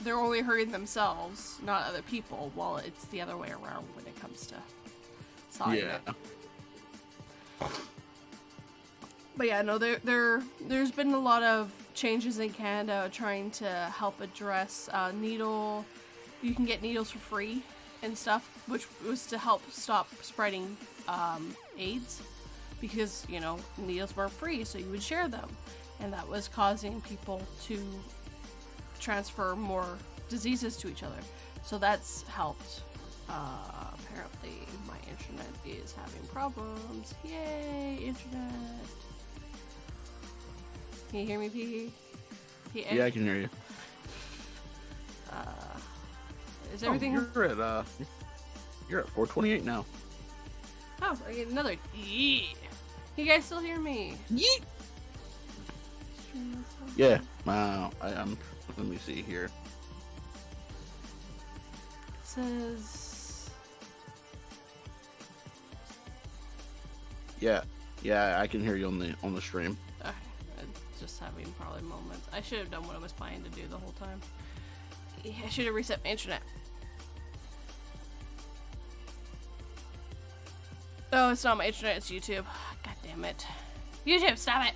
they're only hurting themselves, not other people, while it's the other way around when it comes to solving it. But yeah, no, there's been a lot of changes in Canada trying to help address needle. You can get needles for free and stuff, which was to help stop spreading AIDS, because, you know, needles weren't free, so you would share them, and that was causing people to transfer more diseases to each other. So that's helped. Apparently my internet is having problems. Yay, internet. Can you hear me, P? Yeah, I can hear you. Is everything... you're at 428 now. Oh, I get another... Yeah. You guys still hear me? Yeet. Yeah. Wow. Let me see here. It says... Yeah. Yeah, I can hear you on the stream. Okay. It's just having probably moments. I should have done what I was planning to do the whole time. Yeah, I should have reset my internet. Oh, it's not my internet, it's YouTube. God damn it. YouTube, stop it!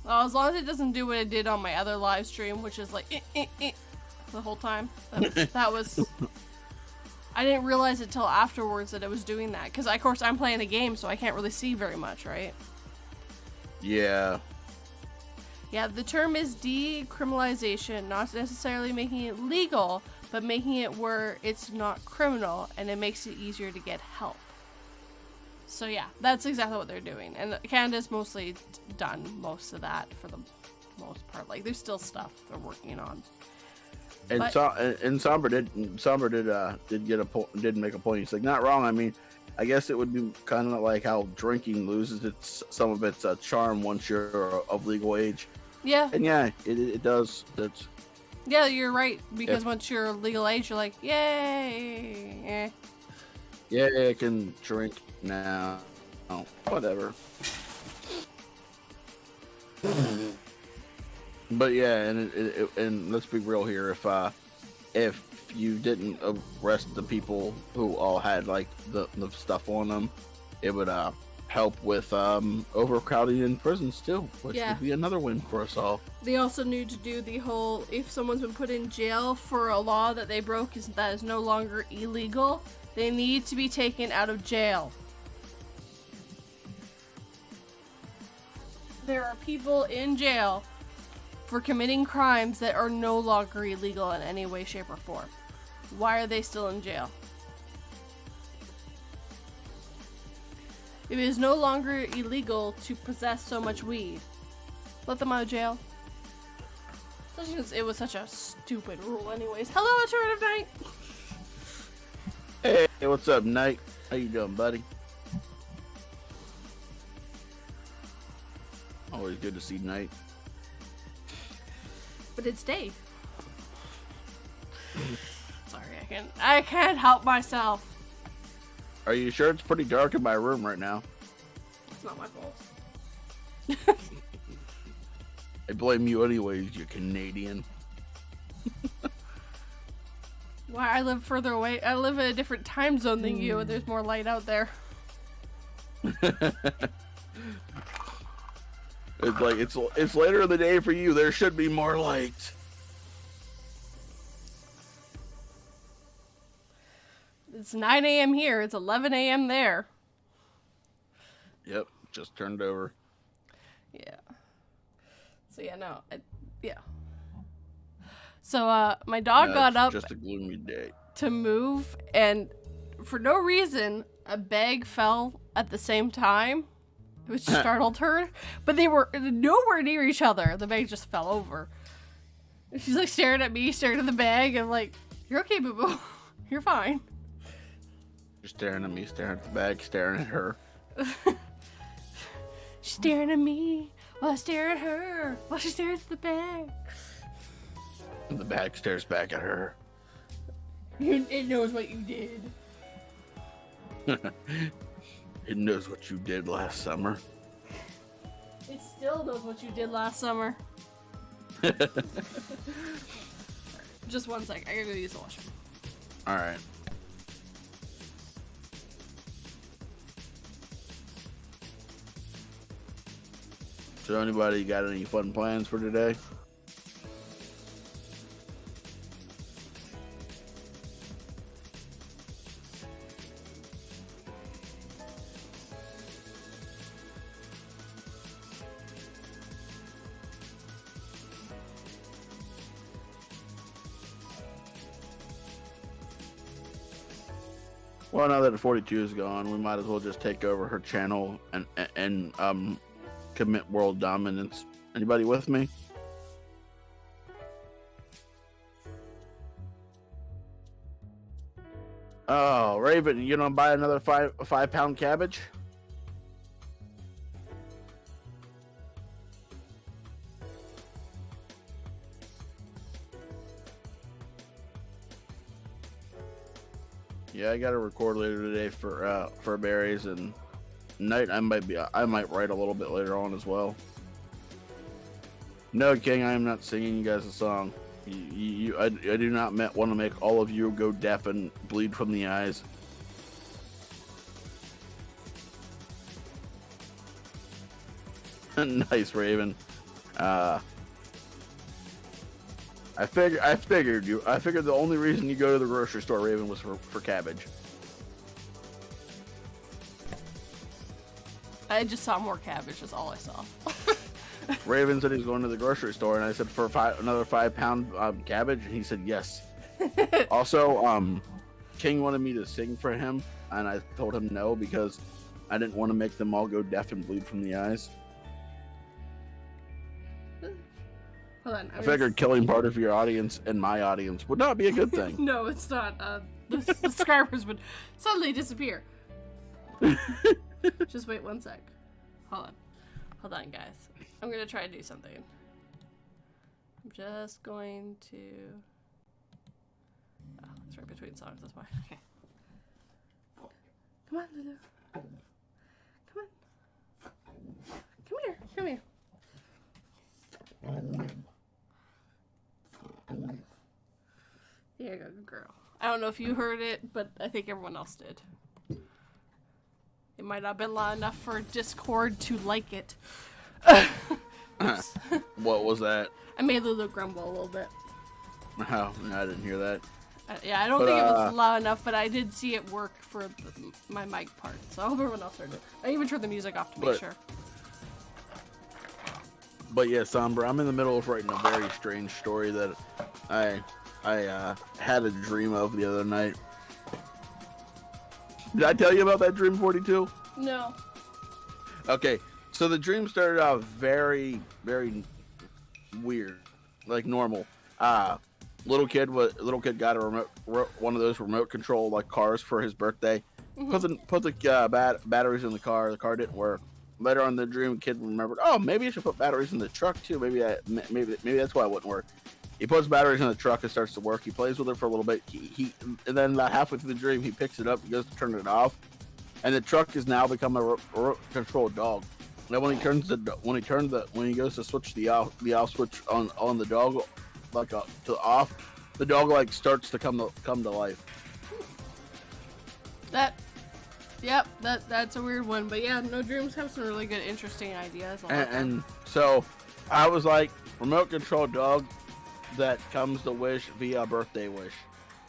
Well, as long as it doesn't do what it did on my other live stream, which is like, the whole time. That was... I didn't realize it till afterwards that it was doing that. Because, of course, I'm playing a game, so I can't really see very much, right? Yeah. Yeah, the term is decriminalization, not necessarily making it legal, but making it where it's not criminal, and it makes it easier to get help. So yeah, that's exactly what they're doing. And Canada's mostly done most of that for the most part. Like, there's still stuff they're working on. And Somber did make a point. He's like, not wrong. I mean, I guess it would be kind of like how drinking loses some of its charm once you're of legal age. Yeah. And yeah, it does. Yeah, you're right. Because once you're legal age, you're like, yay. Yeah, I can drink now. Oh, whatever. But yeah, and let's be real here. If you didn't arrest the people who all had like the stuff on them, it would help with overcrowding in prisons too, which would be another win for us all. They also need to do the whole, if someone's been put in jail for a law that they broke that is no longer illegal, they need to be taken out of jail. There are people in jail for committing crimes that are no longer illegal in any way, shape, or form. Why are they still in jail? If it is no longer illegal to possess so much weed, let them out of jail. Especially since it was such a stupid rule anyways. Hello, Alternative Knight! Hey, what's up, Knight? How you doing, buddy? Always good to see Knight. But it's Dave. Sorry, I can't help myself. Are you sure it's pretty dark in my room right now? It's not my fault. I blame you anyways, you Canadian. Why? I live further away. I live in a different time zone than you, and there's more light out there. It's like it's later in the day for you. There should be more light. It's 9 a.m. here. It's 11 a.m. there. Yep, just turned over. Yeah. So yeah, no. Yeah. So my dog got up just a gloomy day to move, and for no reason, a bag fell at the same time, which startled her. But they were nowhere near each other. The bag just fell over. She's like staring at me, staring at the bag, and like, "You're okay, boo boo. You're fine." You're staring at me, staring at the bag, staring at her. She's staring at me while I stare at her while she stares at the bag. And the bag stares back at her. It knows what you did. It knows what you did last summer. It still knows what you did last summer. Just one sec. I gotta go use the washroom. All right. So anybody got any fun plans for today? Well, now that the 42 is gone, we might as well just take over her channel and commit world dominance. Anybody with me? Oh, Raven, you gonna buy another five-pound cabbage? Yeah, I got to record later today for berries, and night I might write a little bit later on as well. No, King, I am not singing you guys a song. I do not want to make all of you go deaf and bleed from the eyes. Nice, Raven. I figured the only reason you go to the grocery store, Raven, was for cabbage. I just saw more cabbage. That's all I saw. Raven said he was going to the grocery store, and I said for another 5-pound cabbage, and he said yes. Also, King wanted me to sing for him, and I told him no because I didn't want to make them all go deaf and bleed from the eyes. Hold on. I figured killing part of your audience and my audience would not be a good thing. No, it's not. The subscribers would suddenly disappear. Just wait one sec. Hold on, guys. I'm gonna try to do something. I'm just going to. Oh, it's right between songs. That's why. Okay. Come on, Lulu. Come on. Come here. Come here. There you go, good girl. I don't know if you heard it, but I think everyone else did. It might not have been loud enough for Discord to like it. What was that? I made Lulu grumble a little bit. Oh, no, I didn't hear that. Yeah, I don't think it was loud enough, but I did see it work for my mic part. So I hope everyone else heard it. I even turned the music off to make sure. But yeah, Sombra, I'm in the middle of writing a very strange story that I had a dream of the other night. Did I tell you about that dream, 42? No. Okay, so the dream started out very, very weird, like normal. Little kid got a one of those remote control like cars for his birthday. Mm-hmm. Put the batteries in the car. The car didn't work. Later on in the dream, kid remembered, oh, maybe I should put batteries in the truck too. Maybe that's why it wouldn't work. He puts batteries in the truck. It starts to work. He plays with it for a little bit. And then about halfway through the dream, he picks it up. He goes to turn it off, and the truck has now become a remote control dog. And when he goes to switch the off switch on the dog, like to off, the dog like starts to come to life. That's a weird one, but yeah, no, dreams have some really good, interesting ideas. And so I was like, remote control dog that comes to wish via birthday wish.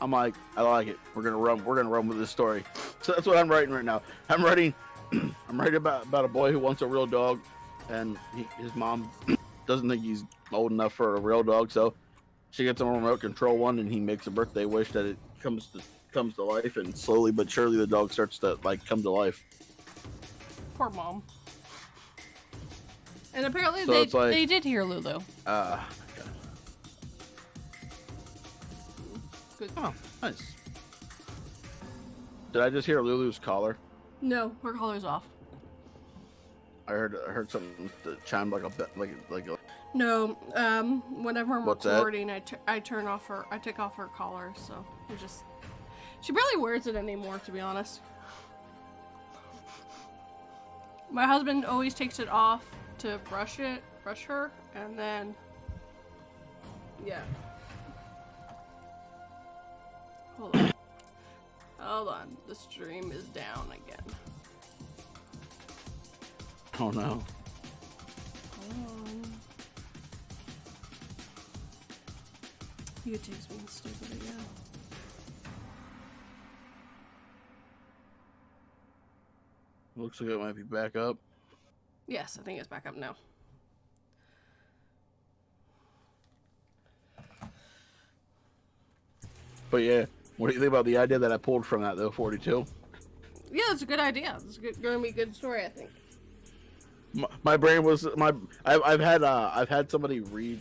I'm like, I like it. We're gonna run with this story. So that's what I'm writing right now. I'm writing about a boy who wants a real dog, and his mom doesn't think he's old enough for a real dog, so she gets him a remote control one, and he makes a birthday wish that it comes to life, and slowly but surely the dog starts to like come to life. Poor mom. And apparently so they did hear Lulu. Good. Oh, nice. Did I just hear Lulu's collar? No, her collar's off. I heard something that chimed like a. No, whenever I'm What's recording, I take off her collar, so she barely wears it anymore, to be honest. My husband always takes it off to brush her, and then, yeah. Hold on. Hold on. The stream is down again. Oh no. Hold on. YouTube's being stupid again. Looks like it might be back up. Yes, I think it's back up now. But yeah, what do you think about the idea that I pulled from that though, 42? Yeah, it's a good idea. It's going to be a good story, I think. My brain was I've had somebody read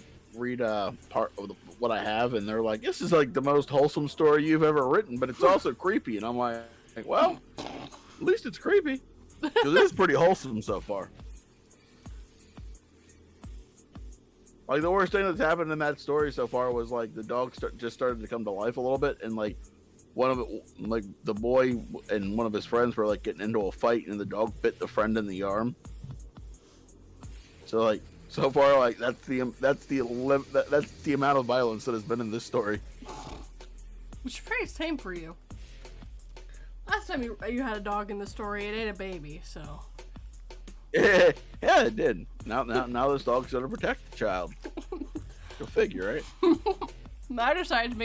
part of what I have, and they're like, this is like the most wholesome story you've ever written, but it's also creepy. And I'm like, well, at least it's creepy. Because it is pretty wholesome so far. Like, the worst thing that's happened in that story so far was, like, the dog just started to come to life a little bit, and, like, the boy and one of his friends were, like, getting into a fight, and the dog bit the friend in the arm. So, like, so far, like, that's the amount of violence that has been in this story. Which is pretty tame for you. Last time you had a dog in the story, it ate a baby, so. Yeah, it did. Now this dog's gonna protect the child. Go figure, right? I decided to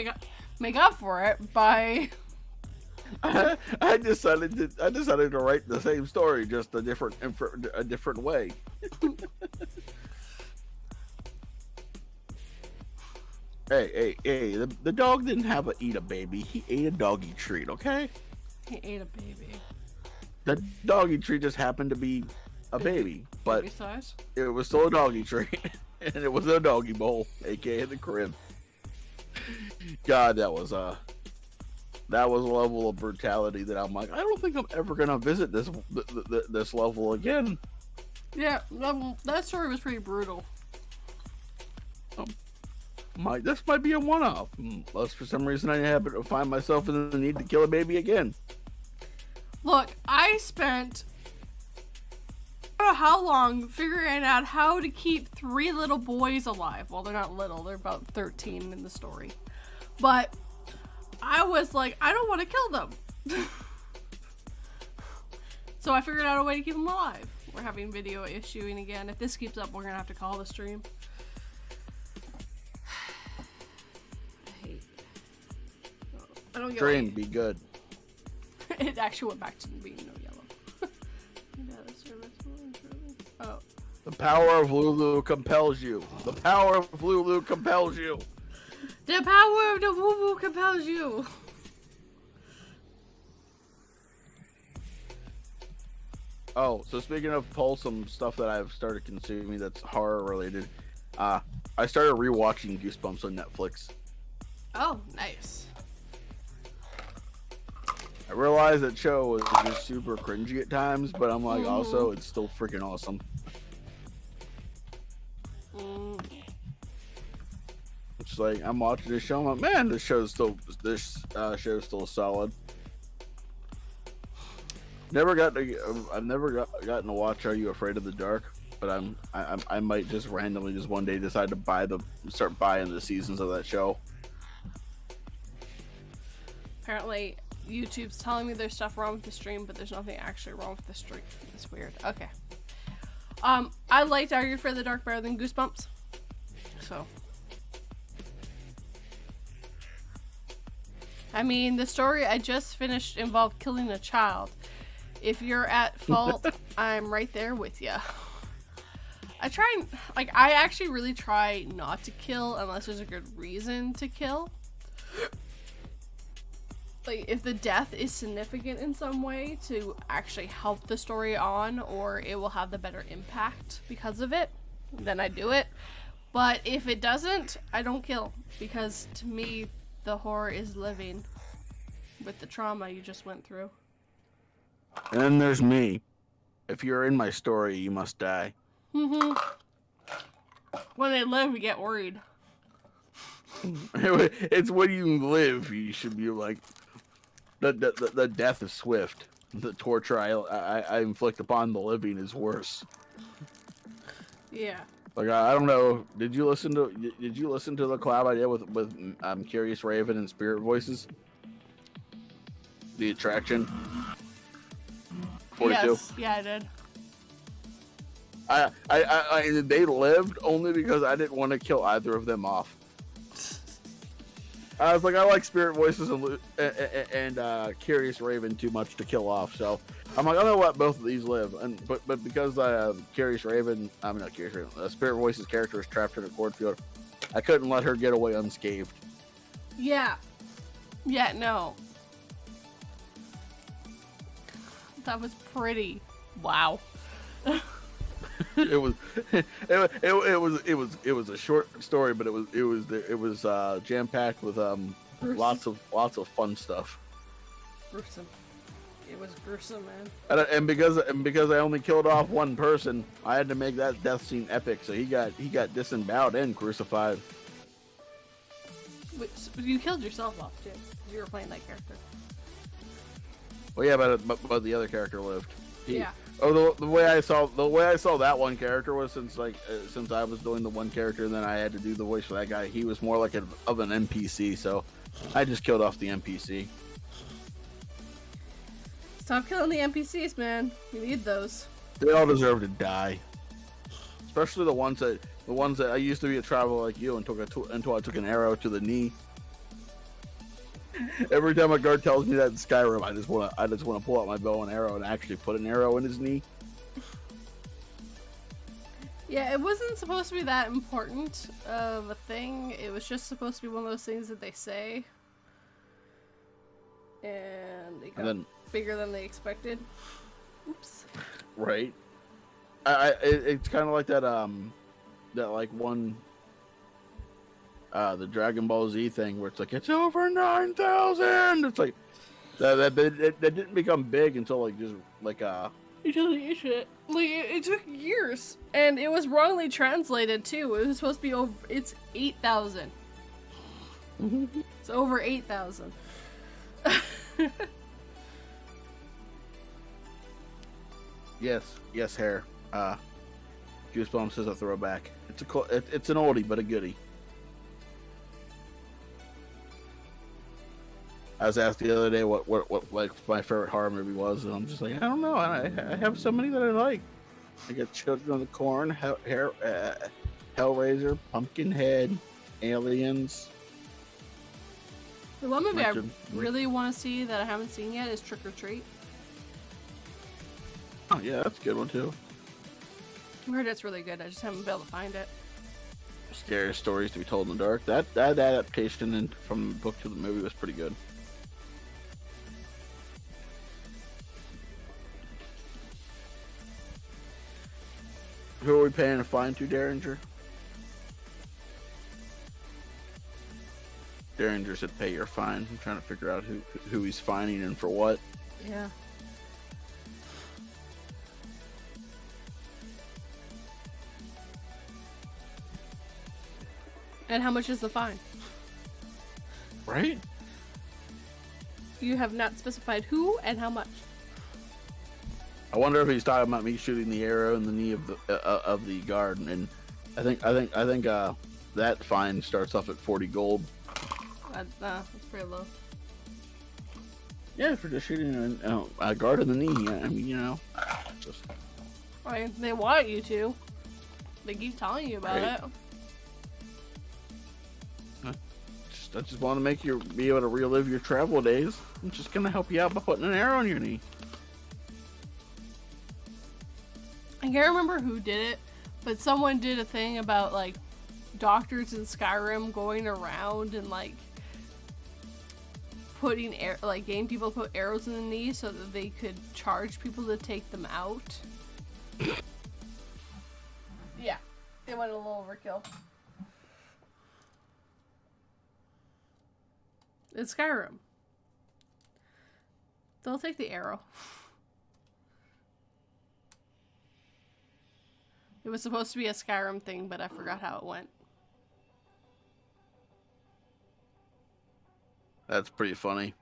make up for it by. I decided to write the same story, just a different way. Hey! The dog didn't eat a baby. He ate a doggy treat. Okay. He ate a baby. The doggy treat just happened to be a baby, but baby size? It was still a doggy treat, and it was a doggy bowl, aka the crib. God, that was a level of brutality that I'm like, I don't think I'm ever gonna visit this level again. Yeah, that story was pretty brutal. This might be a one-off, unless for some reason I happen to find myself in the need to kill a baby again. Look, I spent I don't know how long figuring out how to keep 3 little boys alive. Well, they're not little, they're about 13 in the story. But I was like, I don't want to kill them. So I figured out a way to keep them alive. We're having video issuing again. If this keeps up, we're gonna have to call the stream. I don't get Stream, like, be good. It actually went back to being no yellow. Oh. The power of Lulu compels you. The power of Lulu compels you. The power of the woo-woo compels you. Oh, so speaking of wholesome stuff that I've started consuming that's horror related, I started rewatching Goosebumps on Netflix. Oh, nice. I realized that show was just super cringy at times, but I'm like, also, it's still freaking awesome. It's like, I'm watching this show, I'm like, man, this show's still solid. I've never gotten to watch Are You Afraid of the Dark, but I might just randomly just one day decide to start buying the seasons of that show. Apparently, YouTube's telling me there's stuff wrong with the stream, but there's nothing actually wrong with the stream. It's weird. Okay. I liked Are You Afraid of the Dark better than Goosebumps. So. I mean, the story I just finished involved killing a child. If you're at fault, I'm right there with you. I actually really try not to kill unless there's a good reason to kill. Like, if the death is significant in some way to actually help the story on, or it will have the better impact because of it, then I do it. But if it doesn't, I don't kill, because to me, the horror is living with the trauma you just went through. And then there's me. If you're in my story, you must die. When they live, we get worried. It's when you live, you should be like, the death is swift. The torture I inflict upon the living is worse. Yeah. Like I don't know. Did you listen to the collab I did with Curious Raven and Spirit Voices? The Attraction 42. Yes. Yeah, I did. They lived only because I didn't want to kill either of them off. I was like, I like Spirit Voices and Curious Raven too much to kill off, so I'm like, I'm gonna let both of these live. But because Curious Raven, not Curious Raven, Spirit Voices character is trapped in a cornfield, I couldn't let her get away unscathed. Yeah. Yeah. No. That was pretty. Wow. it was a short story, but it was jam packed with lots of fun stuff. Gruesome. It was gruesome, man. And because I only killed off one person, I had to make that death scene epic. So he got disemboweled and crucified. Wait, so you killed yourself off too. You were playing that character. Well, yeah, but the other character lived. Yeah. Oh, the way I saw that one character was since I was doing the one character, and then I had to do the voice for that guy. He was more like of an NPC, so I just killed off the NPC. Stop killing the NPCs, man. You need those. They all deserve to die, especially the ones that I used to be a traveler like you until I took an arrow to the knee. Every time a guard tells me that in Skyrim, I just want to pull out my bow and arrow and actually put an arrow in his knee. Yeah, it wasn't supposed to be that important of a thing. It was just supposed to be one of those things that they say, and they got bigger than they expected. Oops. Right. It's kind of like that like one. The Dragon Ball Z thing where it's like it's over 9,000. It's like that didn't become big until like just like Until the shit. Like it took years, and it was wrongly translated too. It was supposed to be over. It's 8,000. It's over 8,000. Yes, hair. Goosebumps is a throwback. It's an oldie but a goodie. I was asked the other day what like my favorite horror movie was, and I'm just like, I don't know. I have so many that I like. I got Children of the Corn, Hellraiser, Pumpkinhead, Aliens. The one movie I really want to see that I haven't seen yet is Trick or Treat. Oh yeah, that's a good one too. I heard it's really good. I just haven't been able to find it. Scariest stories to be told in the dark. That adaptation from the book to the movie was pretty good. Who are we paying a fine to, Derringer? Derringer said pay your fine. I'm trying to figure out who he's fining and for what. Yeah. And how much is the fine? Right? You have not specified who and how much. I wonder if he's talking about me shooting the arrow in the knee of the guard, and I think that fine starts off at 40 gold. That's pretty low. Yeah, for just shooting a guard in the knee. Yeah, I mean, you know, just. I mean, they want you to. They keep telling you about it. I just want to make you be able to relive your travel days. I'm just gonna help you out by putting an arrow in your knee. I can't remember who did it, but someone did a thing about like doctors in Skyrim going around and like putting getting people to put arrows in the knee so that they could charge people to take them out. Yeah, they went a little overkill. It's Skyrim. They'll take the arrow. It was supposed to be a Skyrim thing, but I forgot how it went. That's pretty funny.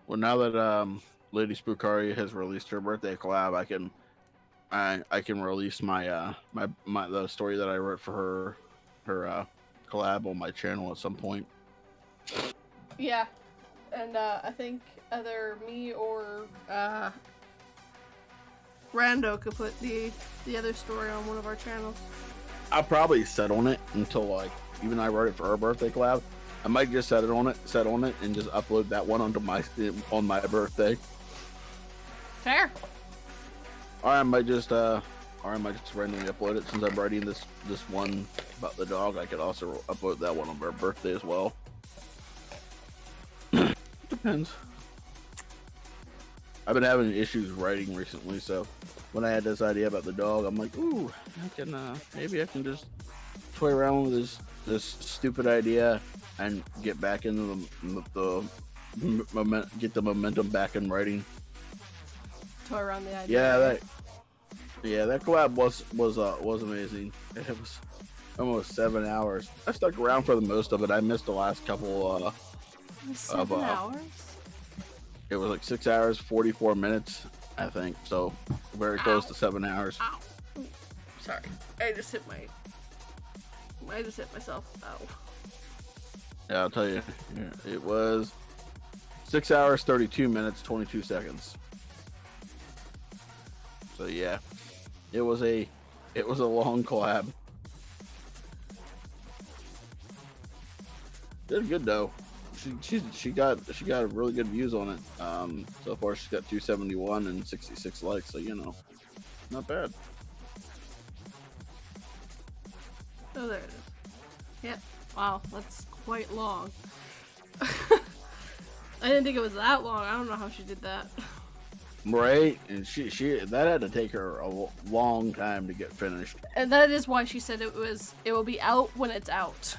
Well, now that Lady Spookari has released her birthday collab, I can release my the story that I wrote for her collab on my channel at some point. Yeah, and I think either me or Rando could put the other story on one of our channels. I'll probably set on it until like even I wrote it for her birthday collab. I might just set on it, and just upload that one onto on my birthday. Fair. Or I might just randomly upload it since I'm writing this one about the dog. I could also upload that one on her birthday as well. Depends. I've been having issues writing recently, so when I had this idea about the dog, I'm like, ooh, I can maybe I can just toy around with this stupid idea and get back into get the momentum back in writing. Toy around the idea. That collab was amazing. It was almost 7 hours. I stuck around for the most of it. I missed the last couple 7 hours? It was like 6 hours 44 minutes, I think. So very close to 7 hours. Ow. Sorry, I just hit myself. Ow. Yeah, I'll tell you, it was 6 hours 32 minutes 22 seconds. So yeah, it was a long collab. Did good though. She got really good views on it. So far she's got 271 and 66 likes. So not bad. Oh, there it is. Yeah. Wow, that's quite long. I didn't think it was that long. I don't know how she did that. Right, and she that had to take her a long time to get finished. And that is why she said it will be out when it's out.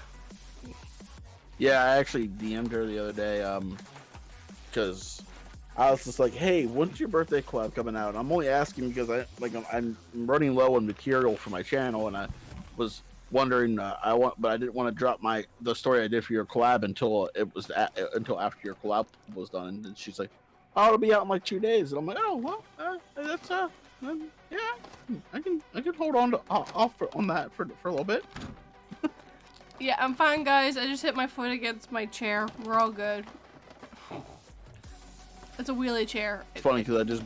Yeah, I actually DM'd her the other day, because I was just like, hey, when's your birthday collab coming out? I'm only asking because I'm running low on material for my channel, and I was wondering, but I didn't want to drop the story I did for your collab until after your collab was done. And then she's like, oh, it'll be out in like 2 days, and I'm like, oh well, that's yeah, I can hold on to off on that for a little bit. Yeah, I'm fine, guys. I just hit my foot against my chair. We're all good. It's a wheelie chair. It's funny because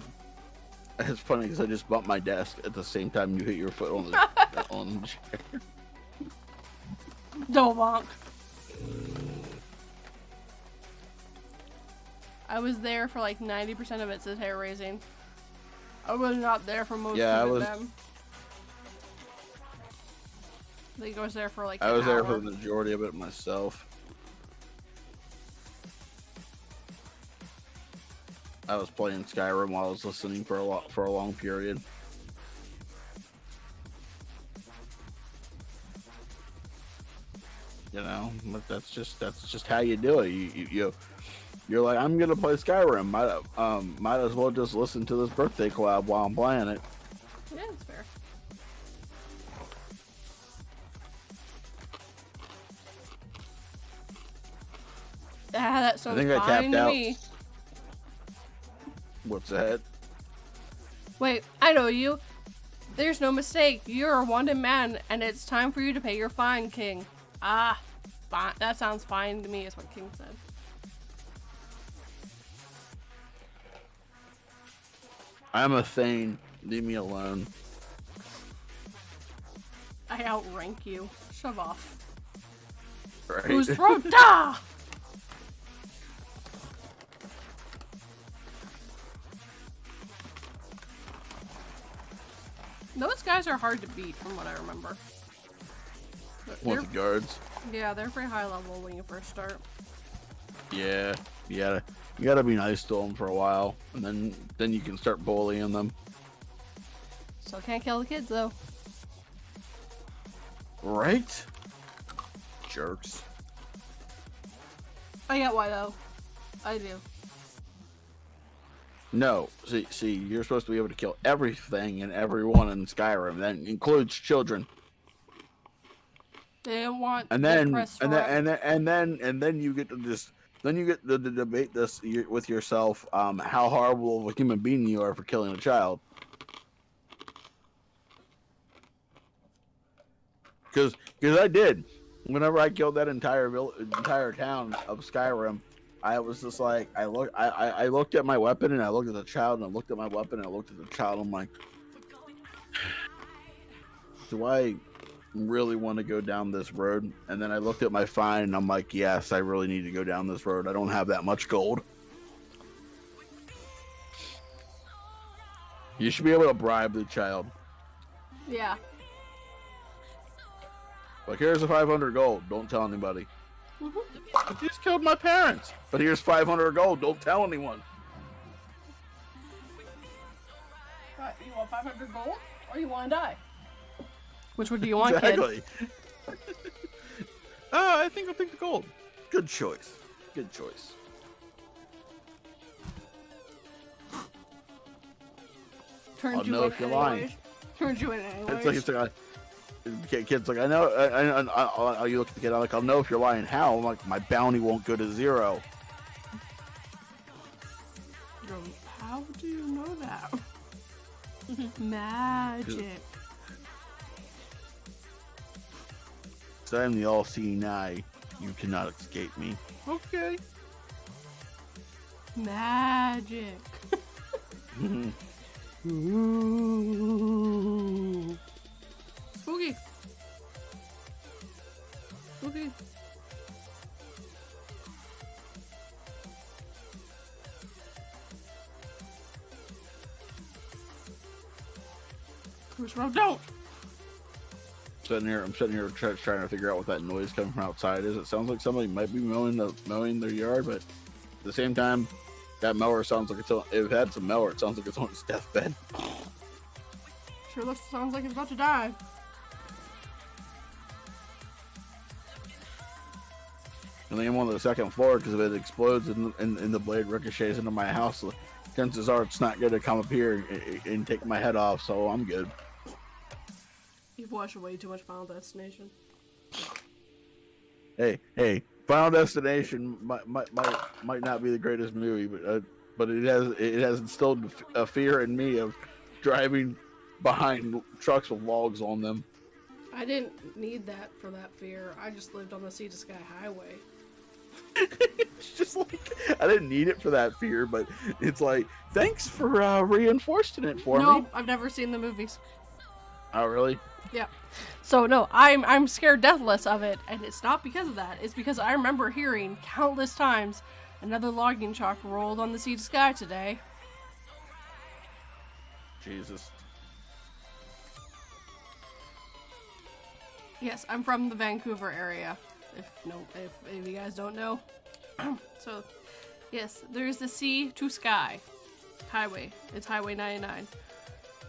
I just bumped my desk at the same time you hit your foot on the on the chair. Don't bonk. I was there for like 90% of it, says hair raising. I was not there for most of it then. I think I was there for like an hour. There for the majority of it myself. I was playing Skyrim while I was listening for a long period. But that's just how you do it. You're like, I'm gonna play Skyrim. Might as well just listen to this birthday collab while I'm playing it. Yeah, that's fair. Ah, that sounds fine to me. What's that? Wait, I know you. There's no mistake. You're a wanted man, and it's time for you to pay your fine, King. Ah, fine. That sounds fine to me, is what King said. I'm a Thane. Leave me alone. I outrank you. Shove off. Right. Whose throat? Da! Those guys are hard to beat, from what I remember. What, the guards? Yeah, they're pretty high level when you first start. Yeah, you gotta be nice to them for a while, and then you can start bullying them. Still can't kill the kids though. Right? Jerks. I get why though. I do. No, see, you're supposed to be able to kill everything and everyone in Skyrim. That includes children. They don't want. And then you get to just then you get to debate this with yourself, how horrible of a human being you are for killing a child. Because I did. Whenever I killed that entire town of Skyrim, I was just like, I looked at my weapon and I looked at the child and I looked at my weapon and I looked at the child. I'm like, do I really want to go down this road? And then I looked at my fine and I'm like, yes, I really need to go down this road. I don't have that much gold. You should be able to bribe the child. Yeah. Like, here's the 500 gold. Don't tell anybody. Mm-hmm. But you just killed my parents. But here's 500 gold. Don't tell anyone. You want 500 gold, or you want to die? Which one do you want, exactly. Kid? I think I'll take the gold. Good choice. Good choice. Turns you know in if you're anyways. lying. Turns you in anyways. It's like kid's like, I know. You look at the kid. I'm like, I'll know if you're lying. How? I'm like, my bounty won't go to 0. How do you know that? Magic. So I'm the all-seeing eye. You cannot escape me. Okay. Magic. Ooh. Spooky. Spooky. Who's wrong? Don't. I'm sitting here trying to figure out what that noise coming from outside is. It sounds like somebody might be mowing their yard, but at the same time, that mower sounds like if it had some mower, it sounds like it's on its deathbed. Sure sounds like it's about to die. And I'm on the second floor because if it explodes and the blade ricochets into my house, the chances are it's not going to come up here and take my head off, so I'm good. You've watched way too much Final Destination. Hey, Final Destination might not be the greatest movie, but it has instilled a fear in me of driving behind trucks with logs on them. I didn't need that for that fear. I just lived on the Sea to Sky Highway. It's just like, I didn't need it for that fear, but it's like, thanks for reinforcing it for me. No, I've never seen the movies. Oh, really? Yeah. So no, I'm scared deathless of it, and it's not because of that. It's because I remember hearing countless times, another logging truck rolled on the Sea to Sky today. Jesus. Yes, I'm from the Vancouver area. If you guys don't know. So, yes, there's the Sea to Sky highway. It's Highway 99.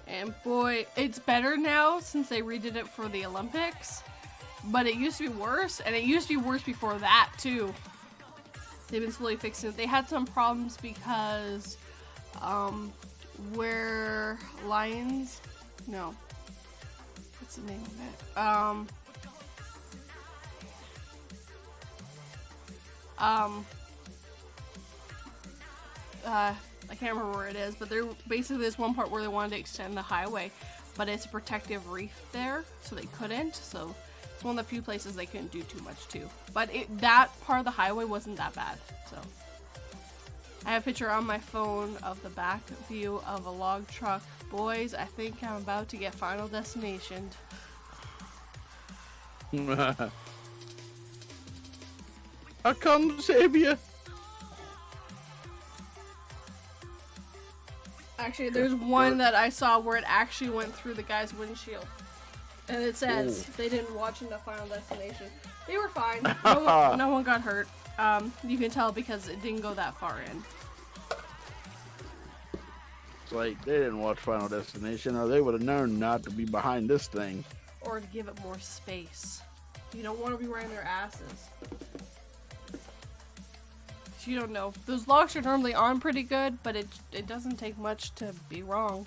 And boy, it's better now since they redid it for the Olympics. But it used to be worse, and it used to be worse before that too. They've been slowly fixing it. They had some problems because where lions, no, what's the name of it? I can't remember where it is, but basically there's one part where they wanted to extend the highway, but it's a protective reef there, so they couldn't. So it's one of the few places they couldn't do too much to. But that part of the highway wasn't that bad. So I have a picture on my phone of the back view of a log truck. Boys, I think I'm about to get Final Destination. I come to save you. Actually, there's one that I saw where it actually went through the guy's windshield. And it says they didn't watch enough Final Destination. They were fine. No one got hurt. You can tell because it didn't go that far in. It's like, they didn't watch Final Destination, or they would have known not to be behind this thing. Or to give it more space. You don't want to be wearing their asses. You don't know. Those logs are normally on pretty good, but it doesn't take much to be wrong.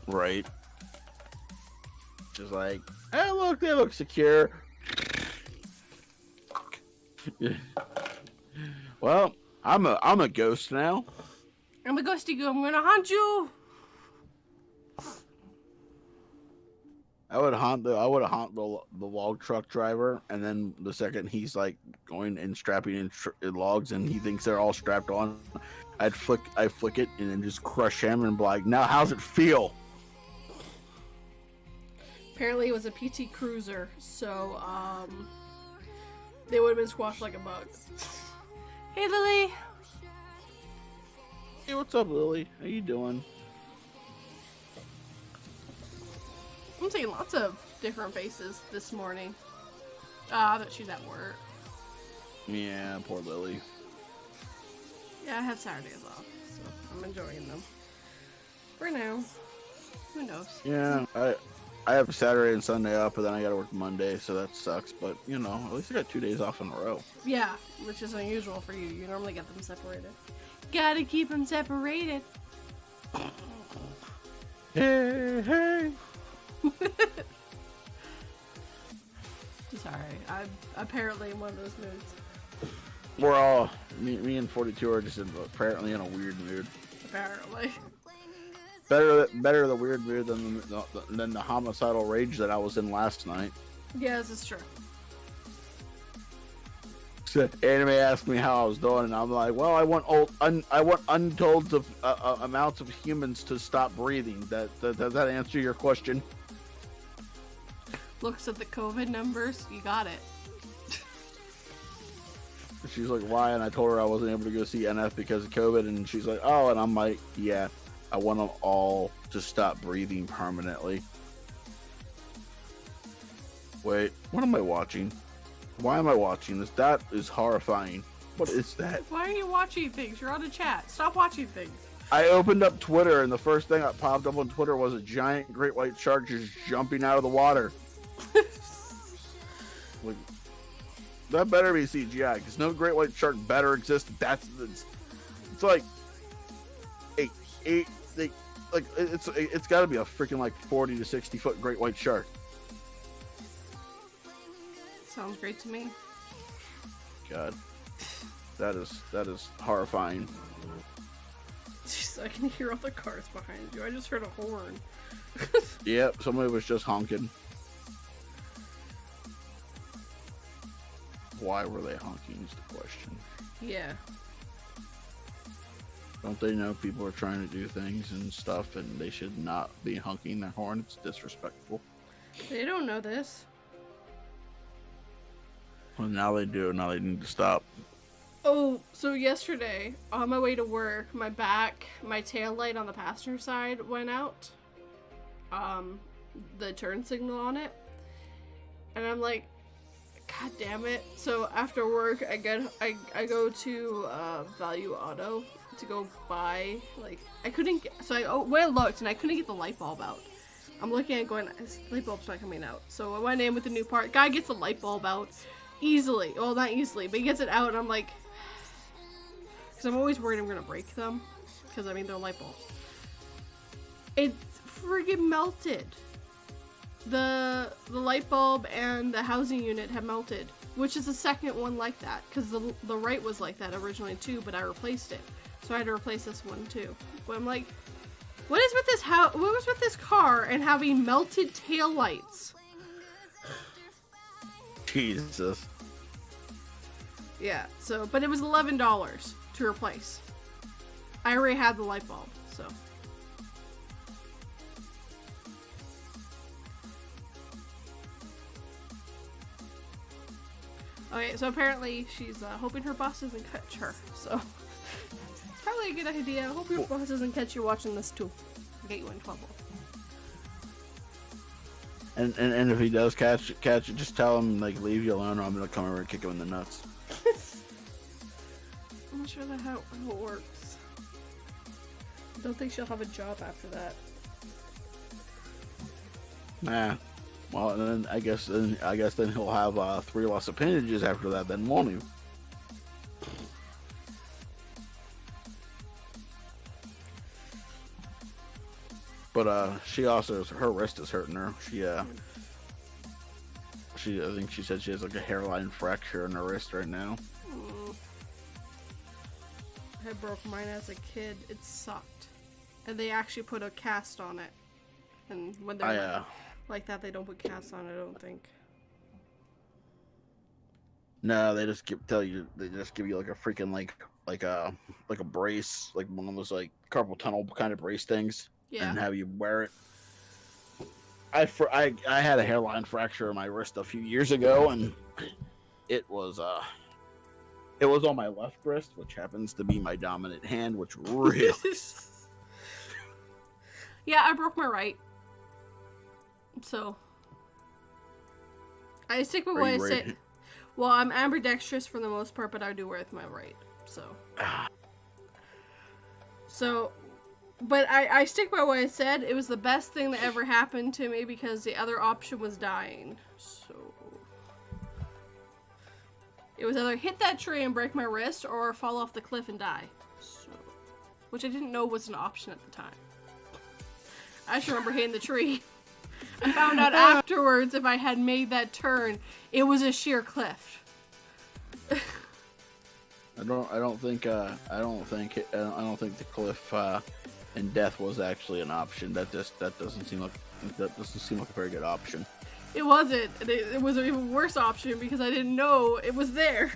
Right. Just like, hey, look, they look secure. Well, I'm a ghost now. I'm a ghosty goo. I'm gonna haunt you. I would haunt the log truck driver, and then the second he's like going and strapping in logs, and he thinks they're all strapped on, I flick it, and then just crush him and be like, now how's it feel? Apparently it was a PT Cruiser, so they would have been squashed like a bug. Hey Lily. Hey, what's up, Lily? How you doing? I'm seeing lots of different faces this morning. That she's at work. Yeah, poor Lily. Yeah, I have Saturdays off, so I'm enjoying them. For now. Who knows? Yeah, I have Saturday and Sunday off, but then I gotta work Monday, so that sucks. But, you know, at least I got 2 days off in a row. Yeah, which is unusual for you. You normally get them separated. Gotta keep them separated. Hey, hey. Sorry, I'm apparently in one of those moods. We're all, me and 42 are just apparently in a weird mood. Apparently. Better the weird mood than the homicidal rage that I was in last night. Yeah, this is true. So, Anime asked me how I was doing, and I'm like, well, I want untold amounts of humans to stop breathing. Does that answer your question? Looks at the COVID numbers, you got it. She's like, why? And I told her I wasn't able to go see NF because of COVID, and she's like, oh, and I'm like, yeah, I want them all to stop breathing permanently. Wait, what am I watching? Why am I watching this? That is horrifying. What is that? Why are you watching things? You're on a chat. Stop watching things. I opened up Twitter, and the first thing that popped up on Twitter was a giant great white shark just jumping out of the water. Like, that better be CGI, because no great white shark better exists. It's like it's got to be a freaking like 40 to 60 foot great white shark. Sounds great to me. God, that is horrifying. Jeez, I can hear all the cars behind you. I just heard a horn. Yep, somebody was just honking. Why were they honking is the question. Yeah. Don't they know people are trying to do things and stuff, and they should not be honking their horn? It's disrespectful. They don't know this. Well, now they do. Now they need to stop. Oh, so yesterday, on my way to work, my tail light on the passenger side went out. The turn signal on it. And I'm like, God damn it. So after work, I go to Value Auto to go buy, like, I couldn't get, so I went and looked, and I couldn't get the light bulb out. I'm looking at it going, this light bulb's not coming out. So I went in with the new part. Guy gets the light bulb out easily. Well, not easily, but he gets it out, and I'm like, because I'm always worried I'm going to break them. Because, I mean, they're light bulbs. It's friggin' melted. The light bulb and the housing unit have melted. Which is the second one like that. Because the right was like that originally too, but I replaced it. So I had to replace this one too. But I'm like, what was with this car and having melted taillights? Jesus. Yeah, so, but it was $11 to replace. I already had the light bulb, so. Okay, so apparently she's hoping her boss doesn't catch her, so. It's probably a good idea. I hope your boss doesn't catch you watching this too. Get you in trouble. And if he does catch it, just tell him, like, leave you alone, or I'm gonna come over and kick him in the nuts. I'm not sure how it works. I don't think she'll have a job after that. Nah. Well, and then I guess then he'll have 3 less appendages after that, then, won't he? But she also, her wrist is hurting her. I think she said she has like a hairline fracture in her wrist right now. I broke mine as a kid. It sucked. And they actually put a cast on it. And when they're like that, they don't put casts on it, I don't think. No, they just give you like a freaking like a brace, like one of those like carpal tunnel kind of brace things, and have you wear it. I had a hairline fracture in my wrist a few years ago, and it was on my left wrist, which happens to be my dominant hand, which really. Yeah, I broke my right. So I stick with what I said. Well, I'm ambidextrous for the most part, but I do wear it with my right. But I stick by what I said. It was the best thing that ever happened to me because the other option was dying. So it was either hit that tree and break my wrist or fall off the cliff and die. Which I didn't know was an option at the time. I just remember hitting the tree. I found out afterwards if I had made that turn, it was a sheer cliff. I don't think the cliff and death was actually an option. That doesn't seem like a very good option. It wasn't. It was an even worse option because I didn't know it was there.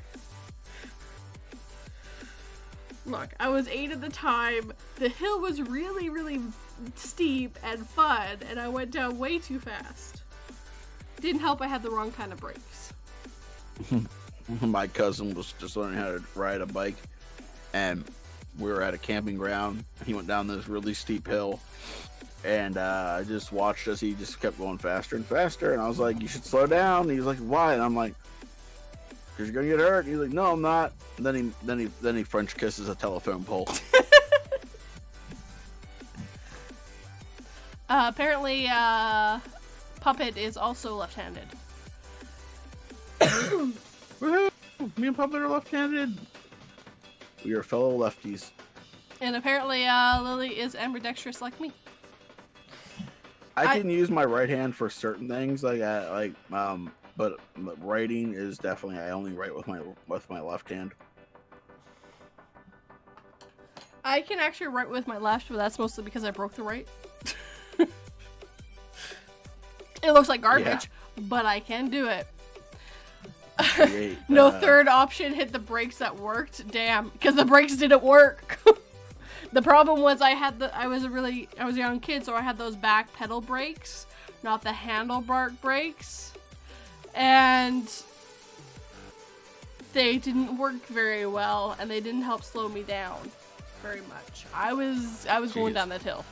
Look, I was 8 at the time. The hill was really, really steep and fun, and I went down way too fast. Didn't help I had the wrong kind of brakes. My cousin was just learning how to ride a bike, and we were at a camping ground. He went down this really steep hill, and I just watched as he just kept going faster and faster, and I was like, you should slow down. And he was like, why? And I'm like, because you're gonna get hurt. And he's like, no, I'm not. And then he French kisses a telephone pole. Apparently, Puppet is also left-handed. Woohoo! Me and Puppet are left-handed. We are fellow lefties. And apparently, Lily is ambidextrous like me. I can use my right hand for certain things, but writing is definitely I only write with my left hand. I can actually write with my left, but that's mostly because I broke the right. It looks like garbage, but I can do it. No third option, hit the brakes that worked. Damn, because the brakes didn't work. The problem was I was a young kid, so I had those back pedal brakes, not the handlebar brakes, and they didn't work very well, and they didn't help slow me down very much. I was going down that hill.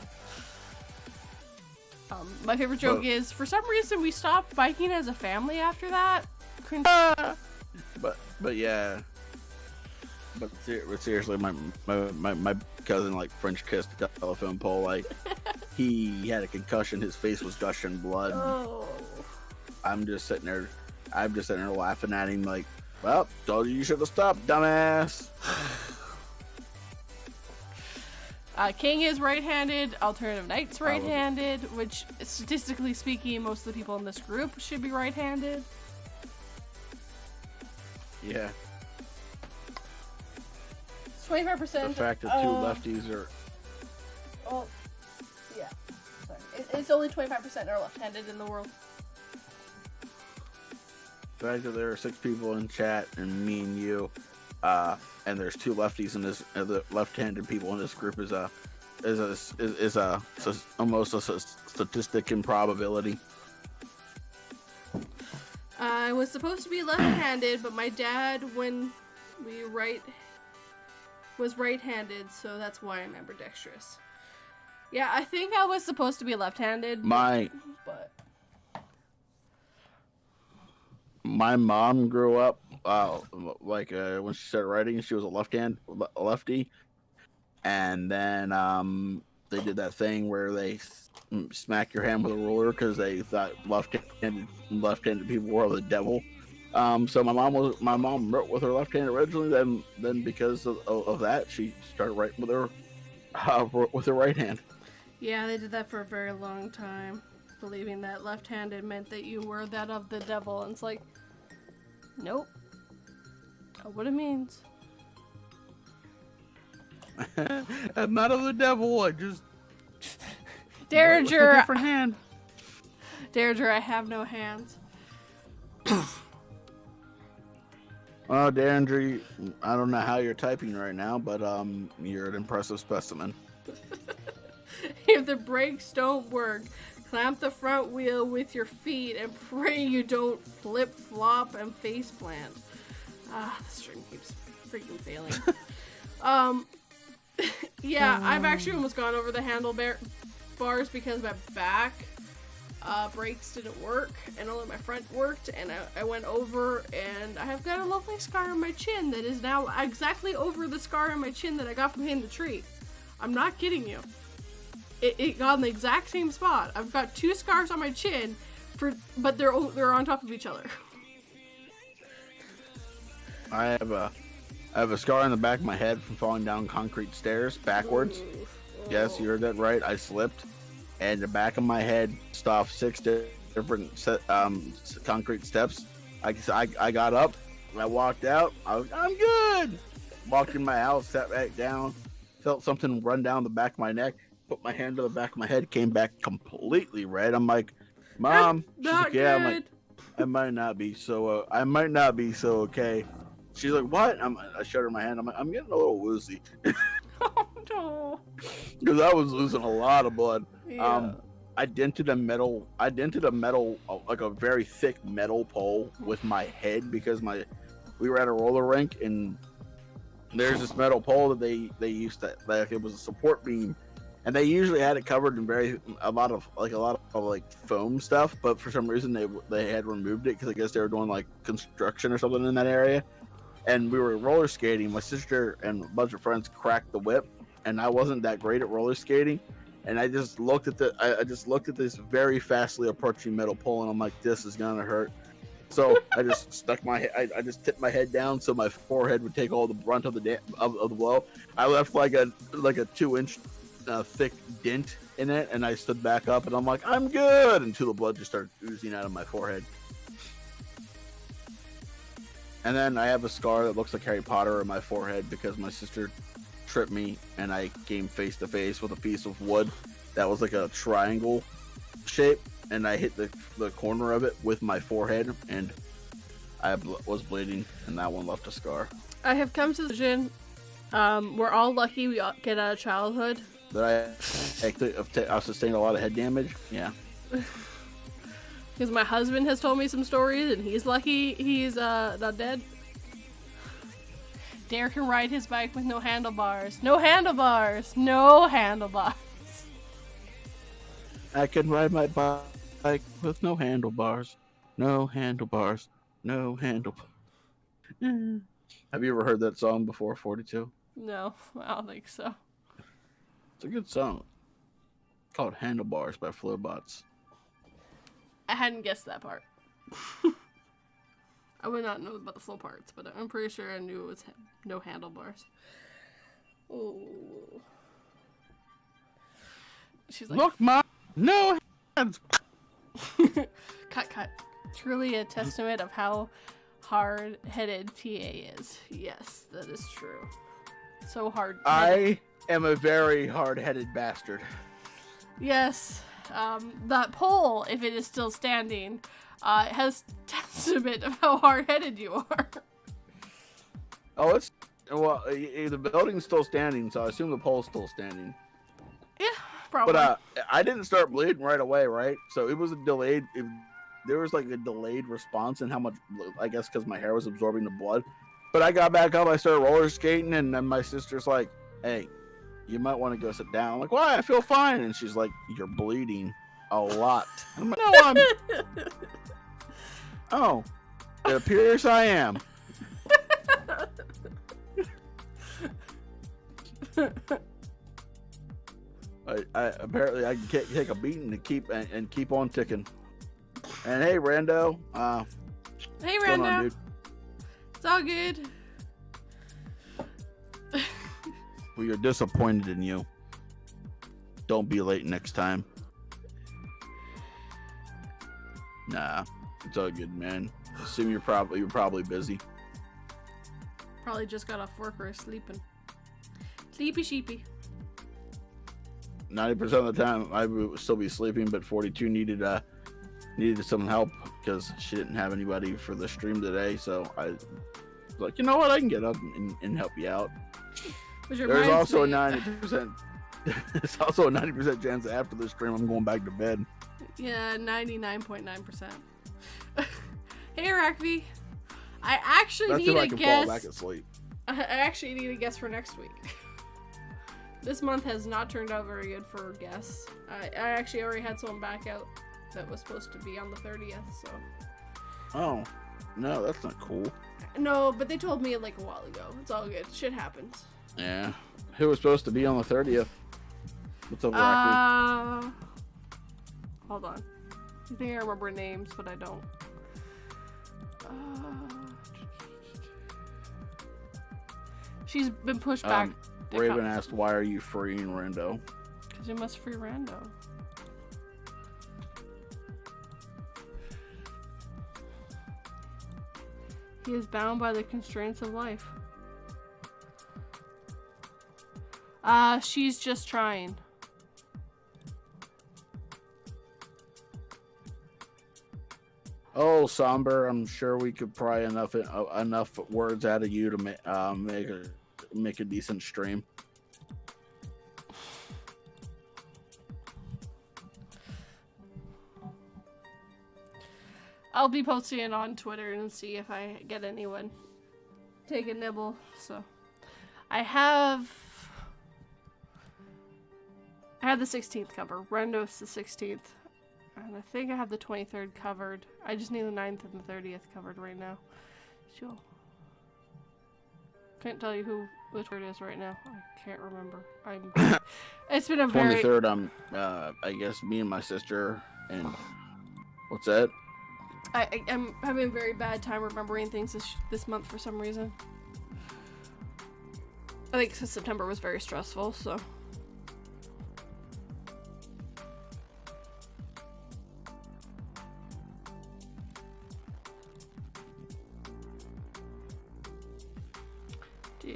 My favorite joke is, for some reason, we stopped biking as a family after that. But seriously, my cousin like French kissed the telephone pole. Like he had a concussion, his face was gushing blood. Oh. I'm just sitting there laughing at him like, well, told you should have stopped, dumbass. King is right-handed, Alternative Knight's right-handed, which, statistically speaking, most of the people in this group should be right-handed. Yeah. 25%. The fact that two lefties are... Oh, yeah. Sorry. It's only 25% are left-handed in the world. The fact that there are 6 people in chat, and me and you, and there's 2 lefties in this, the left-handed people in this group is almost a statistic in probability. I was supposed to be left-handed, but my dad, when we was right-handed, so that's why I'm ambidextrous. Yeah, I think I was supposed to be left-handed. But my mom grew up when she started writing, she was a lefty, and then they did that thing where they smack your hand with a ruler because they thought left-handed people were the devil. So my mom wrote with her left hand originally. Then because of that, she started writing with her right hand. Yeah, they did that for a very long time, believing that left-handed meant that you were that of the devil. And it's like, nope. Not what it means. I'm not of the devil. I just with a Derringer, different hand. Derringer, I have no hands. Oh, Derringer, I don't know how you're typing right now, but you're an impressive specimen. If the brakes don't work, clamp the front wheel with your feet and pray you don't flip, flop, and face plant. Ah, the string keeps freaking failing. Yeah, I've actually almost gone over the handlebars because my back brakes didn't work and only my front worked, and I went over and I have got a lovely scar on my chin that is now exactly over the scar on my chin that I got from hitting the tree. I'm not kidding you. It got in the exact same spot. I've got 2 scars on my chin, but they're on top of each other. I have a scar on the back of my head from falling down concrete stairs backwards. Ooh. Yes, you heard that right. I slipped, and the back of my head stopped 6 different concrete steps. I got up, I walked out. I'm good. Walked in my house, sat back down, felt something run down the back of my neck. Put my hand to the back of my head, came back completely red. I'm like, Mom. She's Not like, yeah. good. I'm like, I might not be so okay. She's like, what? I showed her my hand. I'm like, I'm getting a little woozy. Oh no. Because I was losing a lot of blood. Yeah. I dented a metal, like a very thick metal pole with my head because we were at a roller rink and there's this metal pole that they used to, like, it was a support beam. And they usually had it covered in a lot of foam stuff, but for some reason they had removed it because I guess they were doing like construction or something in that area. And we were roller skating. My sister and a bunch of friends cracked the whip, and I wasn't that great at roller skating. And I just looked at this very fastly approaching metal pole, and I'm like, this is gonna hurt. So I just I just tipped my head down so my forehead would take all the brunt of the blow. I left like a 2-inch thick dent in it, and I stood back up and I'm like, I'm good, until the blood just started oozing out of my forehead. And then I have a scar that looks like Harry Potter on my forehead because my sister tripped me and I came face to face with a piece of wood that was like a triangle shape, and I hit the corner of it with my forehead, and I was bleeding, and that one left a scar. I have come to the conclusion, we're all lucky we all get out of childhood. That I sustained a lot of head damage. Yeah. Because my husband has told me some stories, and he's lucky he's not dead. Dare can ride his bike with no handlebars. No handlebars! No handlebars! I can ride my bike with no handlebars. No handlebars. No handlebars. Have you ever heard that song before, 42? No, I don't think so. It's a good song. It's called Handlebars by Flowbots. I hadn't guessed that part. I would not know about the flow parts, but I'm pretty sure I knew it was no handlebars. Oh. She's like, look, Mom, no hands. Cut. It's really a testament of how hard-headed TA is. Yes, that is true. So hard. I am a very hard-headed bastard. Yes. That pole, if it is still standing, has testament of how hard-headed you are. Oh, the building's still standing, so I assume the pole's still standing. Yeah, probably. But I didn't start bleeding right away, right? So it was a delayed. There was like a delayed response in how much, I guess, because my hair was absorbing the blood. But I got back up, I started roller skating, and then my sister's like, "Hey, you might want to go sit down." I'm like, why? I feel fine. And she's like, "You're bleeding a lot." I'm like, no, I'm. Oh, it appears I am. I apparently I can take a beating to keep on ticking. And hey, Rando. Hey, what's going on, Rando. dude? It's all good. We are disappointed in you. Don't be late next time. Nah, it's all good, man. Assume you're probably busy. Probably just got off work or sleeping. Sleepy sheepy. 90% of the time, I would still be sleeping, but 42 needed some help because she didn't have anybody for the stream today. So I was like, you know what, I can get up and help you out. There's also a 90%. It's also a 90% chance that after the stream, I'm going back to bed. Yeah, 99.9%. Hey, Rakvi. I actually need a guess. Fall back asleep. I actually need a guess for next week. This month has not turned out very good for guests. I actually already had someone back out that was supposed to be on the 30th, so. Oh, no, that's not cool. No, but they told me like a while ago. It's all good. Shit happens. Yeah. Who was supposed to be on the 30th? What's up, Rocky? Hold on. I think I remember names, but I don't. She's been pushed back. Raven asked, why are you freeing Rando? Because you must free Rando. He is bound by the constraints of life. She's just trying. Oh, Somber, I'm sure we could pry enough words out of you to make a decent stream. I'll be posting it on Twitter and see if I get anyone take a nibble. So I have the 16th covered. Rendo's the 16th. And I think I have the 23rd covered. I just need the 9th and the 30th covered right now. Sure. Can't tell you which word it is right now. I can't remember. It's been a 23rd, I guess me and my sister and what's that? I'm having a very bad time remembering things this month for some reason. I think September was very stressful, so.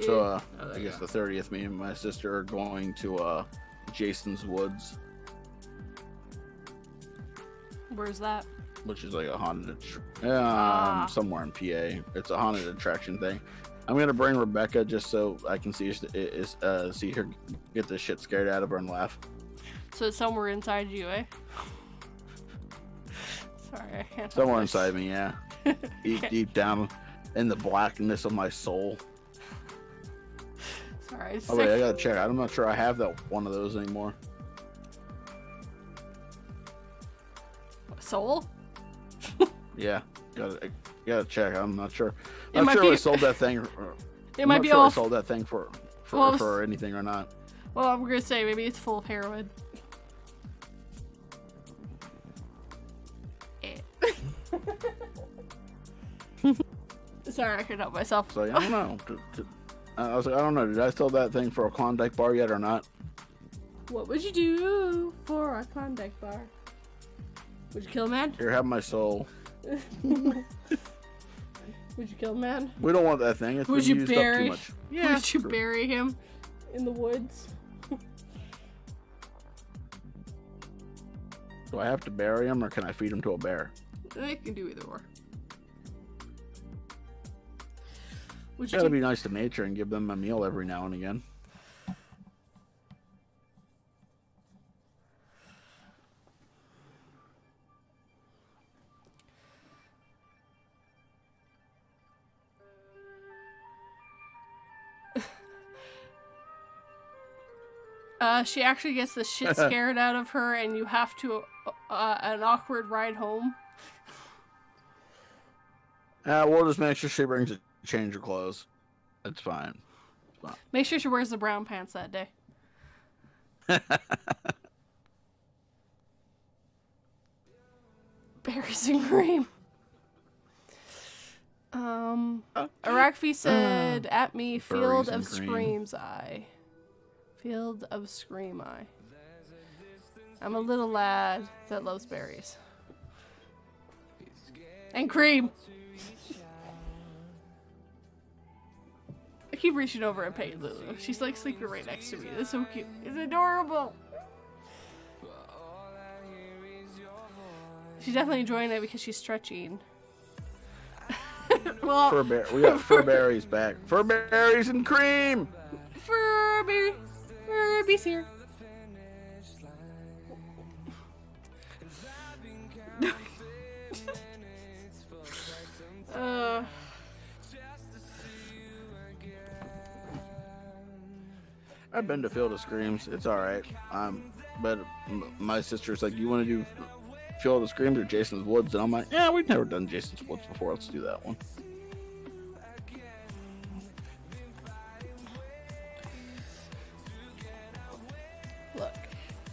So, I guess the 30th, me and my sister are going to Jason's Woods. Where's that? Which is like a haunted, somewhere in PA. It's a haunted attraction thing. I'm gonna bring Rebecca just so I can see her get the shit scared out of her and laugh. So it's somewhere inside you, eh? Sorry, I can't. Somewhere inside me, yeah. deep down in the blackness of my soul. Sorry. Oh wait, I gotta check. I'm not sure I have one of those anymore. Soul? Yeah, gotta check. I'm not sure. I'm not sure I sold that thing. It might be off. I sold that thing for anything or not. Well, I'm gonna say maybe it's full of heroin. Sorry, I couldn't help myself. So I don't know. I was like, I don't know. Did I sell that thing for a Klondike bar yet or not? What would you do for a Klondike bar? Would you kill a man? Here, have my soul. Would you kill a man? We don't want that thing. It's been used up too much. Yeah, would you bury him in the woods? Do I have to bury him or can I feed him to a bear? I can do either or. It's gotta be nice to nature and give them a meal every now and again. She actually gets the shit scared out of her, and you have to an awkward ride home. We'll just make sure she brings a change of clothes. It's fine. Make sure she wears the brown pants that day. Berries and cream. Arakfi said at me, Field of Screams Eye. Field of Scream Eye. I'm a little lad that loves berries. And cream. keep reaching over and petting Lulu. She's like sleeping right next to me. It's so cute. It's adorable. She's definitely enjoying it because she's stretching. Well, We got Furberry's back. Furberry's and cream. Furby's here. I've been to Field of Screams. It's all right. But my sister's like, "You want to do Field of Screams or Jason's Woods?" And I'm like, "Yeah, we've never done Jason's Woods before. Let's do that one." Look,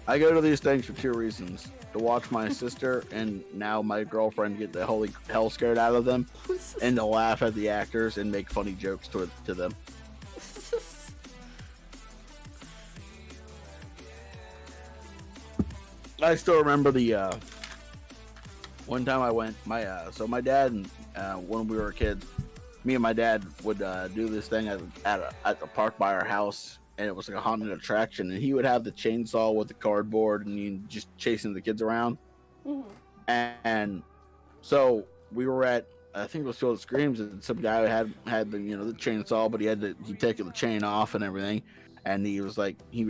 I go to these things for two reasons: to watch my sister and now my girlfriend get the holy hell scared out of them, and to laugh at the actors and make funny jokes to them. I still remember the one time I went. So my dad and when we were kids, me and my dad would do this thing at the park by our house, and it was like a haunted attraction. And he would have the chainsaw with the cardboard, and you just chasing the kids around. mm-hmm. And so we were at, I think it was Field of Screams, and some guy had the the chainsaw, but he'd taken the chain off and everything. And he was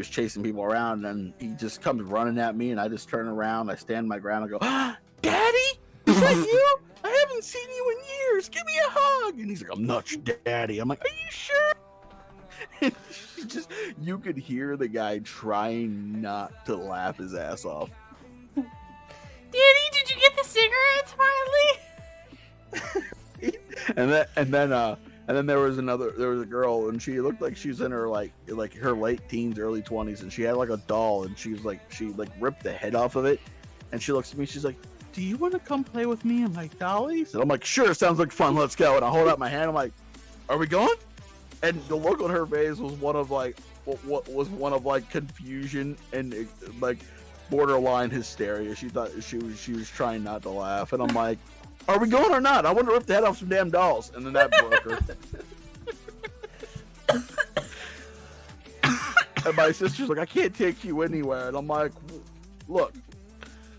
chasing people around, and he just comes running at me, and I just turn around, I stand my ground, and go, "Ah, Daddy, is that you? I haven't seen you in years. Give me a hug." And he's like, "I'm not your daddy." I'm like, "Are you sure?" And you could hear the guy trying not to laugh his ass off. Daddy, did you get the cigarettes finally? And then there was a girl, and she looked like she was in her like her late teens, early 20s, and she had like a doll, and she ripped the head off of it, and she looks at me, she's like, "Do you want to come play with me and my dollies?" And I'm like, "Sure, sounds like fun, let's go." And I hold out my hand, I'm like, "Are we going?" And the look on her face was one of confusion and like borderline hysteria. She thought she was trying not to laugh, and I'm like, "Are we going or not? I want to rip the head off some damn dolls." And then that broke her. And my sister's like, "I can't take you anywhere." And I'm like, "Look,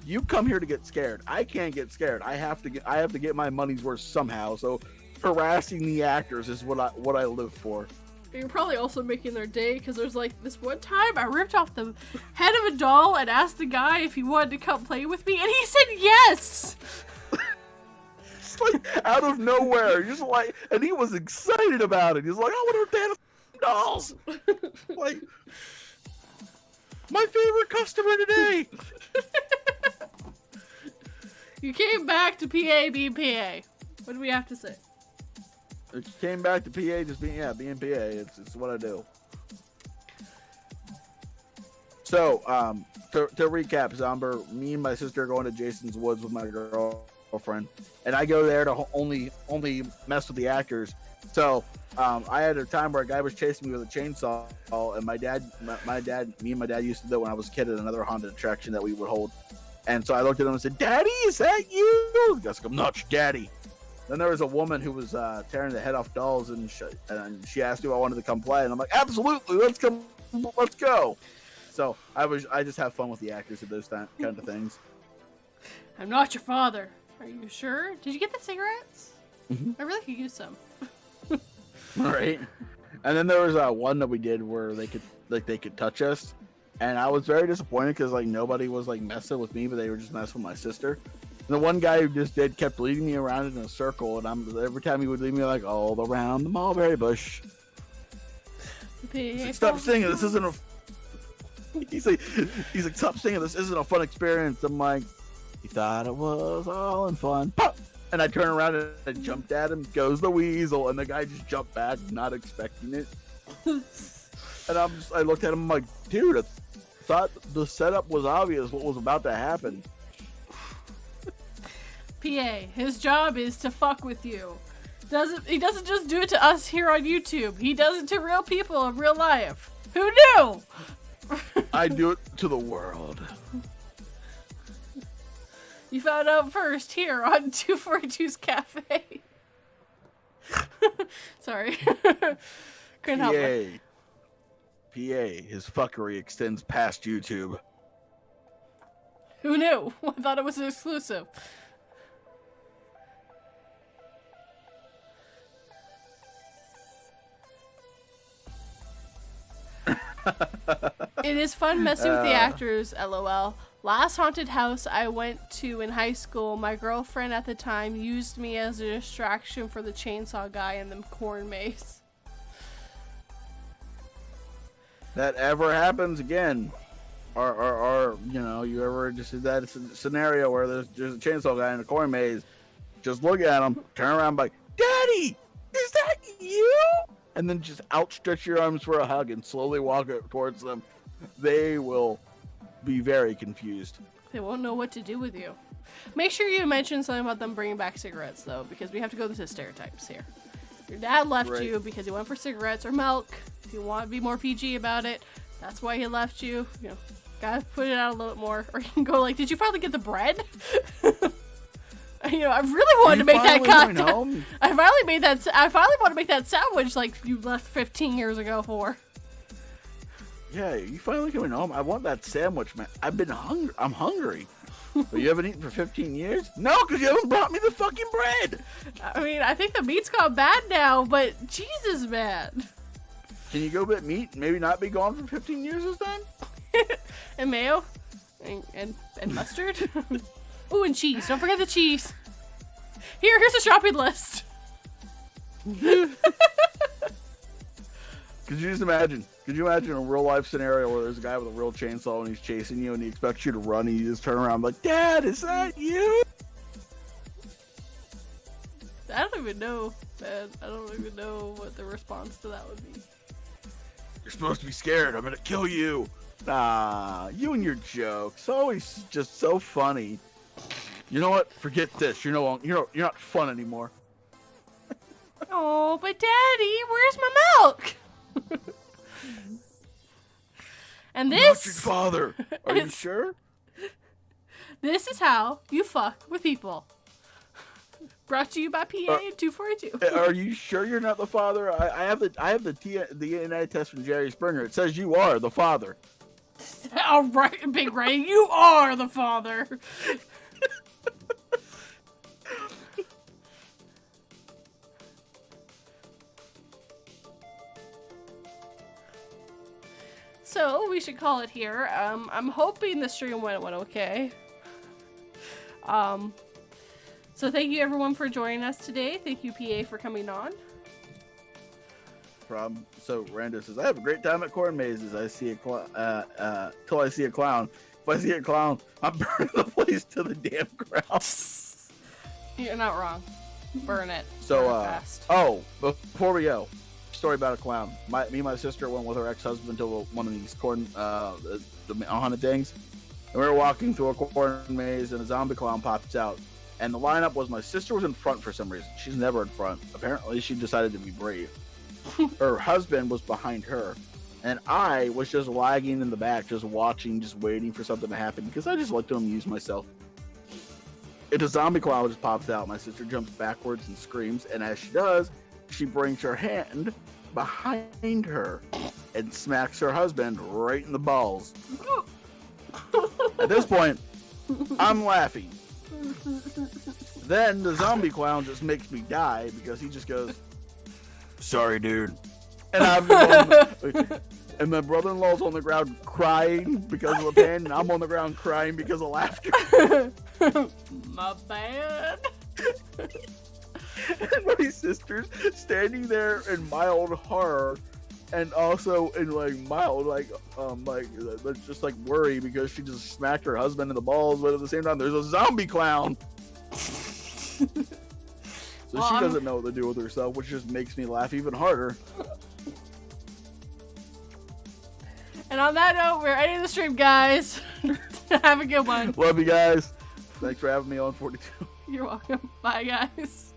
you come here to get scared. I can't get scared. I have to get my money's worth somehow. So harassing the actors is what I live for." You're probably also making their day, because there's like this one time I ripped off the head of a doll and asked the guy if he wanted to come play with me, and he said yes. Like out of nowhere, just like, and he was excited about it. He's like, "I want to rip the head off dolls." Like, my favorite customer today. You came back to PA being PA. What do we have to say? It came back to PA just being PA. It's what I do. So, to recap, Zomber, me and my sister are going to Jason's Woods with my girlfriend, and I go there to only mess with the actors. So, I had a time where a guy was chasing me with a chainsaw, and me and my dad used to do it when I was a kid at another haunted attraction that we would hold. And so I looked at him and said, "Daddy, is that you?" The guy's like, "I'm not your daddy." Then there was a woman who was tearing the head off dolls, and she asked me if I wanted to come play, and I'm like, "Absolutely, let's go." So I just have fun with the actors at those kind of things. I'm not your father. Are you sure? Did you get the cigarettes? Mm-hmm. I really could use some. All right. And then there was one that we did where they could touch us, and I was very disappointed because like nobody was like messing with me, but they were just messing with my sister. And the one guy who just kept leading me around in a circle, and every time he would lead me like all around the mulberry bush. He's like, "Stop singing. This isn't a." He's like, "Stop singing. This isn't a fun experience." I'm like, "He thought it was all in fun." Pop! And I turn around and I jumped at him. Goes the weasel, and the guy just jumped back, not expecting it. And I looked at him, I'm like, "Dude, I thought the setup was obvious. What was about to happen?" PA, his job is to fuck with you. He doesn't just do it to us here on YouTube. He does it to real people in real life. Who knew? I do it to the world. You found out first here on 242's Cafe. Sorry. Couldn't help it. His fuckery extends past YouTube. Who knew? I thought it was an exclusive. It is fun messing with the actors, lol. Last haunted house I went to in high school, my girlfriend at the time used me as a distraction for the chainsaw guy in the corn maze. That ever happens again, or you know, you ever just did that scenario where there's a chainsaw guy in a corn maze, just look at him, turn around, and be like, "Daddy, is that you?" And then just outstretch your arms for a hug and slowly walk towards them. They will be very confused. They won't know what to do with you. Make sure you mention something about them bringing back cigarettes, though, because we have to go to the stereotypes here. Your dad left you because he went for cigarettes or milk. If you want to be more PG about it, that's why he left you. You know, gotta put it out a little bit more. Or you can go like, "Did you finally get the bread?" You know, I really wanted to make that content. I finally want to make that sandwich like you left 15 years ago for. Yeah, you finally coming home? I want that sandwich, man. I've been hungry. I'm hungry. But you haven't eaten for 15 years? No, because you haven't brought me the fucking bread. I mean, I think the meat's gone bad now, but Jesus, man. Can you go get meat and maybe not be gone for 15 years this time? And mayo? And mustard? Ooh, and cheese. Don't forget the cheese. Here's a shopping list. Could you imagine a real life scenario where there's a guy with a real chainsaw and he's chasing you and he expects you to run and you just turn around like, "Dad, is that you?" I don't even know, man. I don't even know what the response to that would be. "You're supposed to be scared. I'm gonna kill you." Nah, you and your jokes, always just so funny. You know what? Forget this. You're not fun anymore. Oh, but Daddy, where's my milk? And I'm this... not your father. Are you sure? This is how you fuck with people. Brought to you by PA 242. Are you sure you're not the father? I have the DNA test from Jerry Springer. It says you are the father. All right, Big Ray, you are the father. So we should call it here. I'm hoping the stream went okay. So thank you everyone for joining us today. Thank you PA for coming on. So Rando says, "I have a great time at corn mazes. I see till I see a clown. If I see a clown, I'm burning the place to the damn ground." You're not wrong. Burn it. So Burn it fast. Before we go, story about a clown. Me and my sister went with her ex-husband to one of these the haunted things, and we were walking through a corn maze, and a zombie clown pops out. And the lineup was my sister was in front for some reason. She's never in front. Apparently, she decided to be brave. Her husband was behind her, and I was just lagging in the back, just watching, just waiting for something to happen because I just like to amuse myself. If a zombie clown just pops out, my sister jumps backwards and screams, and as she does, she brings her hand behind her and smacks her husband right in the balls. At this point, I'm laughing. Then the zombie clown just makes me die because he just goes, "Sorry, dude." And and my brother-in-law's on the ground crying because of the pain, and I'm on the ground crying because of laughter. My bad. And my sister's standing there in mild horror, and also in mild just worry because she just smacked her husband in the balls, but at the same time there's a zombie clown. So she doesn't know what to do with herself, which just makes me laugh even harder. And on that note, we're ending the stream, guys. Have a good one. Love you guys. Thanks for having me on 42. You're welcome. Bye, guys.